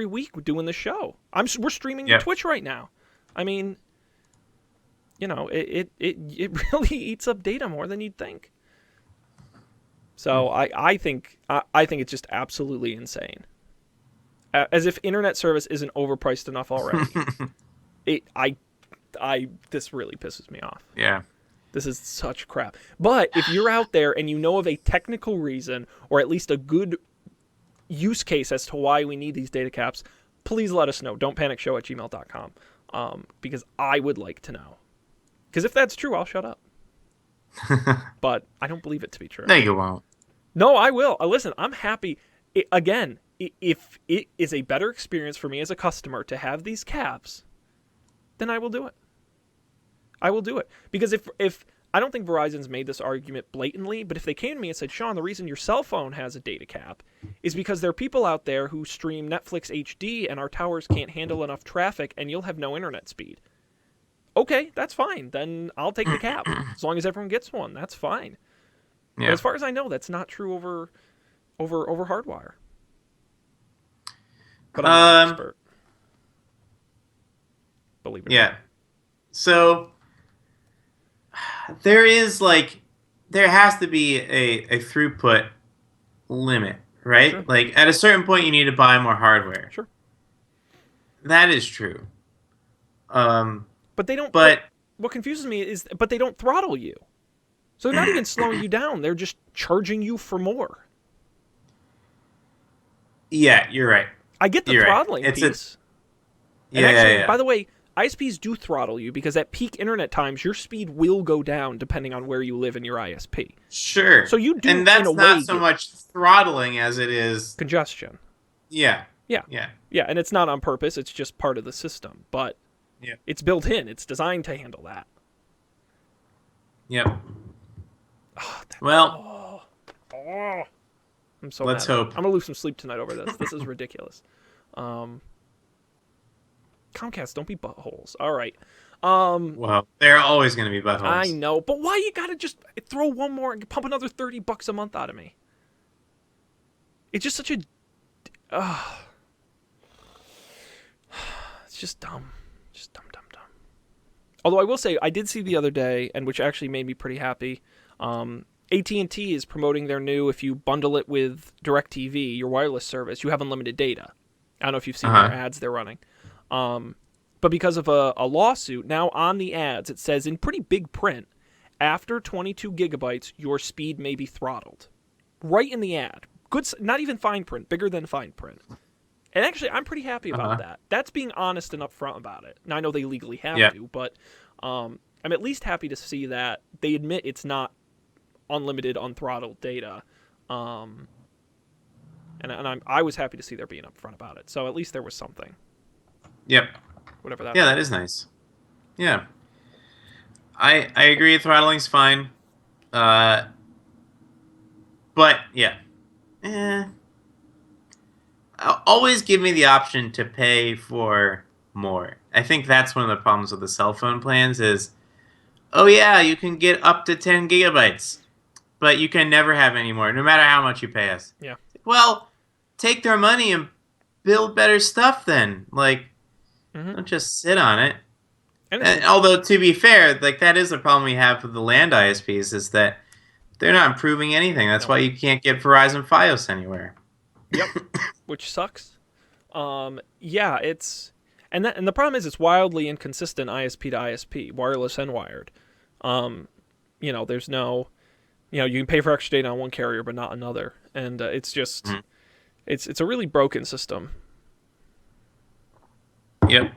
week doing the show. We're streaming to Twitch right now. I mean, it really eats up data more than you'd think. So I think it's just absolutely insane. As if internet service isn't overpriced enough already. This really pisses me off. Yeah. This is such crap. But if you're out there and you know of a technical reason, or at least a good use case as to why we need these data caps, please let us know. don'tpanicshow@gmail.com. Because I would like to know. Because if that's true, I'll shut up. But I don't believe it to be true. No, you won't. No, I will. Listen, I'm happy. Again, if it is a better experience for me as a customer to have these caps, then I will do it. I will do it. Because if I don't think Verizon's made this argument blatantly, but if they came to me and said, Sean, the reason your cell phone has a data cap is because there are people out there who stream Netflix HD and our towers can't handle enough traffic and you'll have no internet speed. Okay, that's fine. Then I'll take the cap. As long as everyone gets one, that's fine. Yeah. But as far as I know, that's not true over Hardwire. But I'm not an expert. Believe it or not. Yeah. So there has to be a throughput limit, right? Sure. Like at a certain point you need to buy more hardware. Sure. That is true. But they don't. But What confuses me is, but they don't throttle you. So they're not even slowing you down. They're just charging you for more. yeah, you're right. I get the You're right. throttling It's piece. Yeah, And actually, yeah. by the way, ISPs do throttle you because at peak internet times, your speed will go down depending on where you live in your ISP. Sure. So you do, and that's in a not way, so get much throttling as it is. congestion. Yeah. Yeah. Yeah. Yeah, and it's not on purpose. It's just part of the system. But Yeah. it's built in. It's designed to handle that. Yep. Oh, Well, I'm so let's mad. hope. I'm going to lose some sleep tonight over this. This is ridiculous. Comcast, don't be buttholes. All right. well, there are always going to be buttholes. I know, but why you gotta just throw one more and pump another $30 a month out of me? It's just such a, it's just dumb, dumb. Although I will say, I did see the other day, and which actually made me pretty happy. AT&T is promoting their new, if you bundle it with DirecTV, your wireless service, you have unlimited data. I don't know if you've seen their ads they're running. But because of a lawsuit, now on the ads, it says in pretty big print, after 22 gigabytes, your speed may be throttled. Right in the ad. Good, not even fine print, bigger than fine print. And actually, I'm pretty happy about that. That's being honest and upfront about it. Now, I know they legally have to, but I'm at least happy to see that they admit it's not unlimited, unthrottled data. And I was happy to see they're being upfront about it. So at least there was something. Yep. Whatever that. Yeah, that is nice. Yeah. I agree. Throttling's fine. But yeah. Always give me the option to pay for more. I think that's one of the problems with the cell phone plans is, oh yeah, you can get up to 10 gigabytes, but you can never have any more, no matter how much you pay us. Yeah. Well, take their money and build better stuff then. Like, don't just sit on it. And although, to be fair, like that is the problem we have with the land ISPs is that they're not improving anything. That's why you can't get Verizon Fios anywhere. Yep. Which sucks. Yeah, it's and the problem is it's wildly inconsistent ISP to ISP, wireless and wired. There's no, you can pay for extra data on one carrier but not another, and it's just, it's a really broken system. Yep.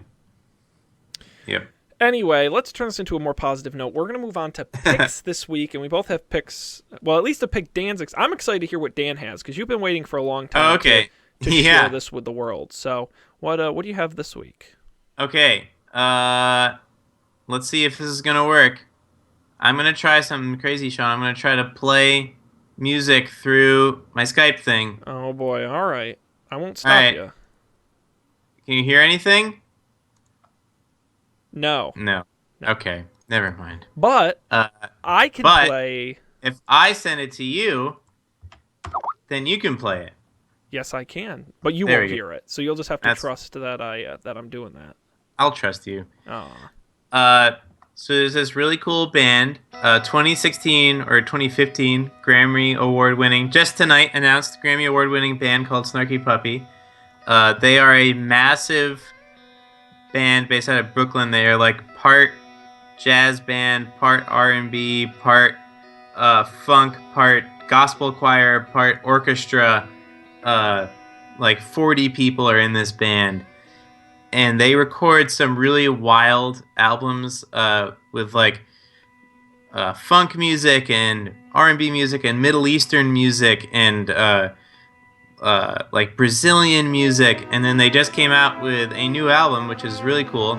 Anyway, let's turn this into a more positive note. We're going to move on to picks this week, and we both have picks. Well, at least a pick Dan's. I'm excited to hear what Dan has because you've been waiting for a long time. Okay. To share this with the world. So, what do you have this week? Okay. Let's see if this is gonna work. I'm gonna try something crazy, Sean. I'm gonna try to play music through my Skype thing. Oh boy! All right, I won't stop you. Can you hear anything? No. Okay, never mind. But I can play. If I send it to you, then you can play it. Yes, I can, but you won't hear it, so you'll just have to trust that I'm doing that. I'll trust you. Oh. So there's this really cool band, 2016 or 2015 Grammy Award-winning, just tonight announced Grammy Award-winning band called Snarky Puppy. They are a massive band based out of Brooklyn. They are like part jazz band, part R&B, part funk, part gospel choir, part orchestra. Like 40 people are in this band, and they record some really wild albums with like funk music and R&B music and Middle Eastern music and like Brazilian music, and then they just came out with a new album, which is really cool,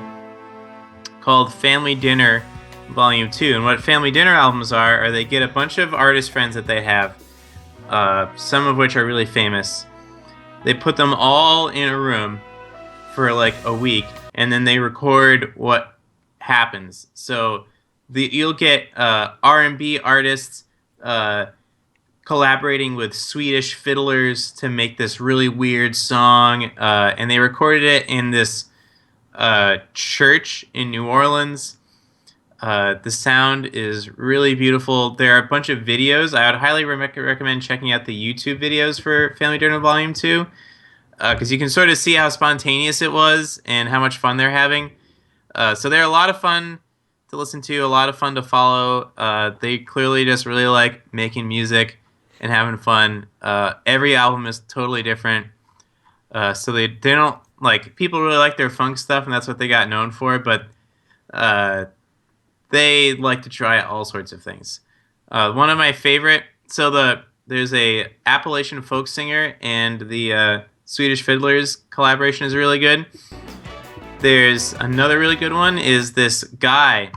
called Family Dinner Volume 2. And what Family Dinner albums are they get a bunch of artist friends that they have, some of which are really famous. They put them all in a room for like a week, and then they record what happens. So you'll get R&B artists collaborating with Swedish fiddlers to make this really weird song, and they recorded it in this church in New Orleans. The sound is really beautiful. There are a bunch of videos. I would highly recommend checking out the YouTube videos for Family Dinner Volume 2, because you can sort of see how spontaneous it was and how much fun they're having. So they're a lot of fun to listen to, a lot of fun to follow. They clearly just really like making music and having fun. Every album is totally different. So they don't, like, people really like their funk stuff, and that's what they got known for, but they like to try all sorts of things. One of my favorite, there's a Appalachian folk singer, and the Swedish Fiddlers collaboration is really good. There's another really good one, is this guy,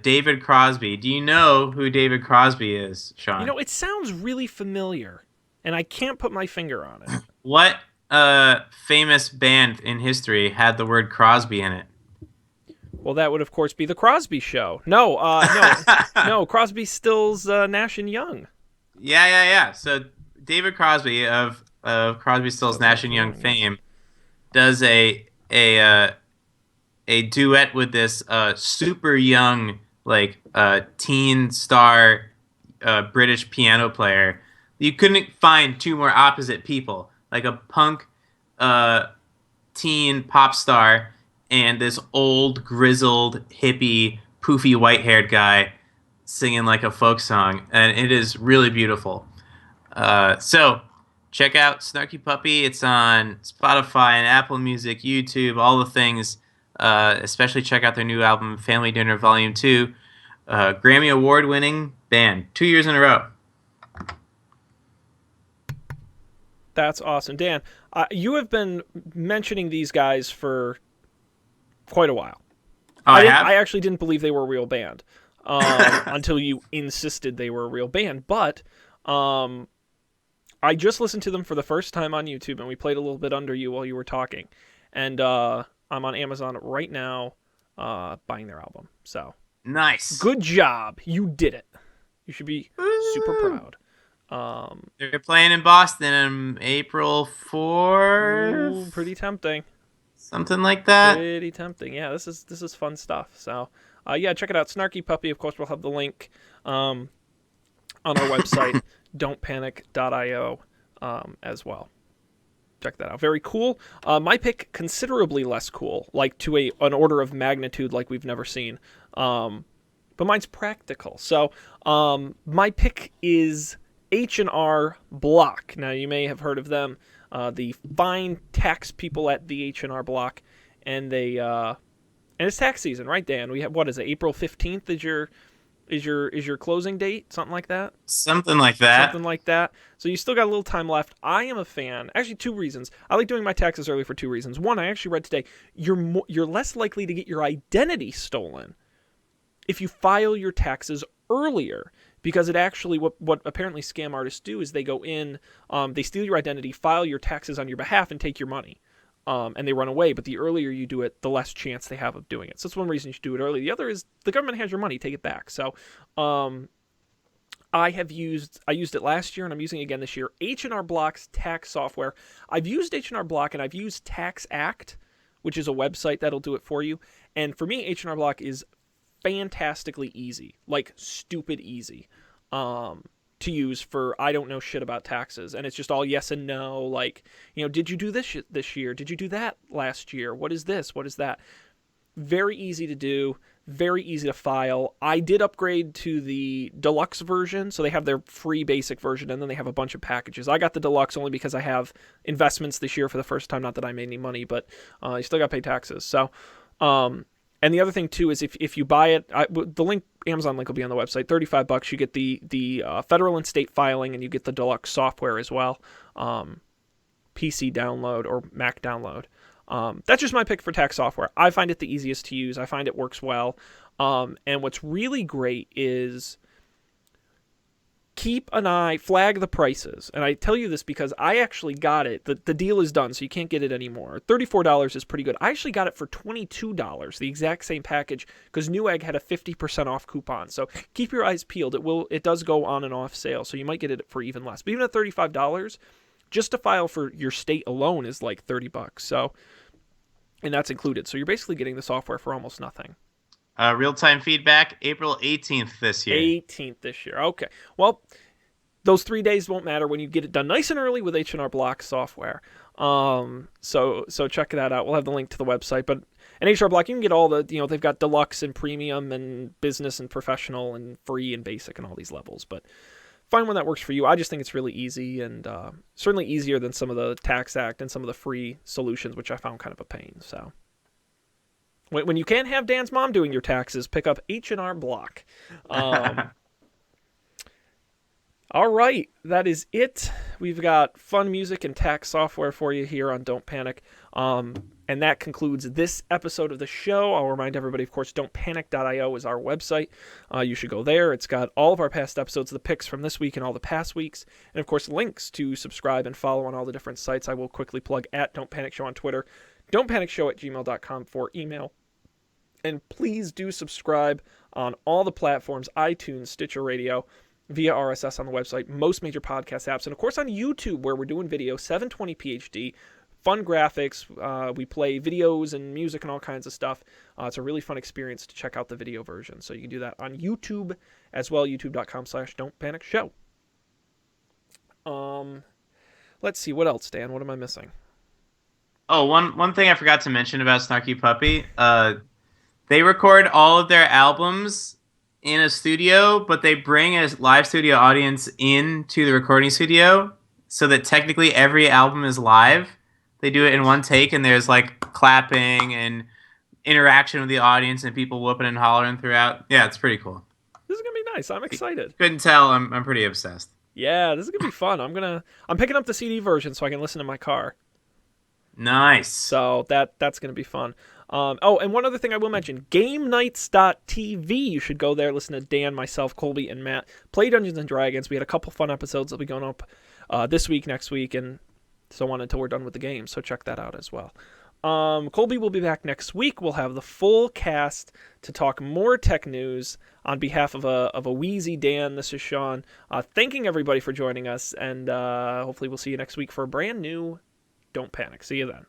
David Crosby. Do you know who David Crosby is, Sean? You know, it sounds really familiar, and I can't put my finger on it. What famous band in history had the word Crosby in it? Well, that would, of course, be The Crosby Show. No, no, Crosby, Stills, Nash & Young. Yeah. So David Crosby of Crosby, Stills, Nash & Young fame does a duet with this super young, like, teen star British piano player. You couldn't find two more opposite people, like a punk teen pop star and this old, grizzled, hippie, poofy, white-haired guy singing like a folk song, and it is really beautiful. So check out Snarky Puppy. It's on Spotify and Apple Music, YouTube, all the things. Especially check out their new album, Family Dinner Volume 2. Grammy Award-winning band, 2 years in a row. That's awesome. Dan, you have been mentioning these guys for quite a while. Oh, I actually didn't believe they were a real band until you insisted they were a real band. But I just listened to them for the first time on YouTube, and we played a little bit under you while you were talking. And I'm on Amazon right now buying their album. So nice. Good job. You did it. You should be super proud. They're playing in Boston on April 4th. Ooh, pretty tempting. Something like that. Pretty tempting. Yeah, this is fun stuff. So, yeah, check it out. Snarky Puppy, of course, we'll have the link on our website, don'tpanic.io, as well. Check that out. Very cool. My pick, considerably less cool, like to an order of magnitude like we've never seen. But mine's practical. So, my pick is H&R Block. Now, you may have heard of them. The fine tax people at the H&R Block, and and it's tax season, right, Dan? We have, what is it? April 15th is your closing date, something like that. Something like that. So you still got a little time left. I am a fan. Actually, two reasons. I like doing my taxes early for two reasons. One, I actually read today, you're less likely to get your identity stolen if you file your taxes earlier. Because it actually, what apparently scam artists do is they go in, they steal your identity, file your taxes on your behalf, and take your money. And they run away. But the earlier you do it, the less chance they have of doing it. So that's one reason you should do it early. The other is the government has your money, take it back. So I used it last year, and I'm using it again this year. H&R Block's tax software. I've used H&R Block, and I've used TaxAct, which is a website that'll do it for you. And for me, H&R Block is fantastically easy, like stupid easy, to use for I don't know shit about taxes, and it's just all yes and no, like, did you do this year? Did you do that last year? What is this? What is that? Very easy to do, very easy to file. I did upgrade to the deluxe version, so they have their free basic version, and then they have a bunch of packages. I got the deluxe only because I have investments this year for the first time, not that I made any money, but you still got to pay taxes. So, and the other thing, too, is if you buy it, the Amazon link will be on the website, $35, you get the federal and state filing, and you get the deluxe software as well. PC download or Mac download. That's just my pick for tax software. I find it the easiest to use. I find it works well. And what's really great is keep an eye, flag the prices. And I tell you this because I actually got it. The deal is done, so you can't get it anymore. $34 is pretty good. I actually got it for $22, the exact same package, because Newegg had a 50% off coupon. So keep your eyes peeled. It does go on and off sale, so you might get it for even less. But even at $35, just to file for your state alone is like $30. So, and that's included. So you're basically getting the software for almost nothing. Real-time feedback, April 18th this year. 18th this year. Okay. Well, those 3 days won't matter when you get it done nice and early with H&R Block software. So check that out. We'll have the link to the website. But in H&R Block, you can get all the, they've got deluxe and premium and business and professional and free and basic and all these levels. But find one that works for you. I just think it's really easy and certainly easier than some of the Tax Act and some of the free solutions, which I found kind of a pain. So when you can't have Dan's mom doing your taxes, pick up H&R Block. All right, that is it. We've got fun music and tax software for you here on Don't Panic. And that concludes this episode of the show. I'll remind everybody, of course, don'tpanic.io is our website. You should go there. It's got all of our past episodes, the picks from this week and all the past weeks, and, of course, links to subscribe and follow on all the different sites. I will quickly plug at Don't Panic Show on Twitter, don'tpanicshow@gmail.com for email. And please do subscribe on all the platforms, iTunes, Stitcher Radio, via RSS on the website, most major podcast apps, and of course on YouTube, where we're doing video, 720 PhD, fun graphics. We play videos and music and all kinds of stuff. It's a really fun experience to check out the video version. So you can do that on YouTube as well, youtube.com/don'tpanicshow. Let's see, what else, Dan? What am I missing? Oh, one thing I forgot to mention about Snarky Puppy. They record all of their albums in a studio, but they bring a live studio audience into the recording studio so that technically every album is live. They do it in one take, and there's like clapping and interaction with the audience and people whooping and hollering throughout. Yeah, it's pretty cool. This is going to be nice. I'm excited. Couldn't tell. I'm pretty obsessed. Yeah, this is going to be fun. I'm picking up the CD version so I can listen in my car. Nice. So that's going to be fun. And one other thing I will mention, GameNights.tv. You should go there, listen to Dan, myself, Colby, and Matt play Dungeons & Dragons. We had a couple fun episodes that will be going up this week, next week, and so on until we're done with the game. So check that out as well. Colby will be back next week. We'll have the full cast to talk more tech news. On behalf of a wheezy Dan, this is Sean, thanking everybody for joining us, and hopefully we'll see you next week for a brand new Don't Panic. See you then.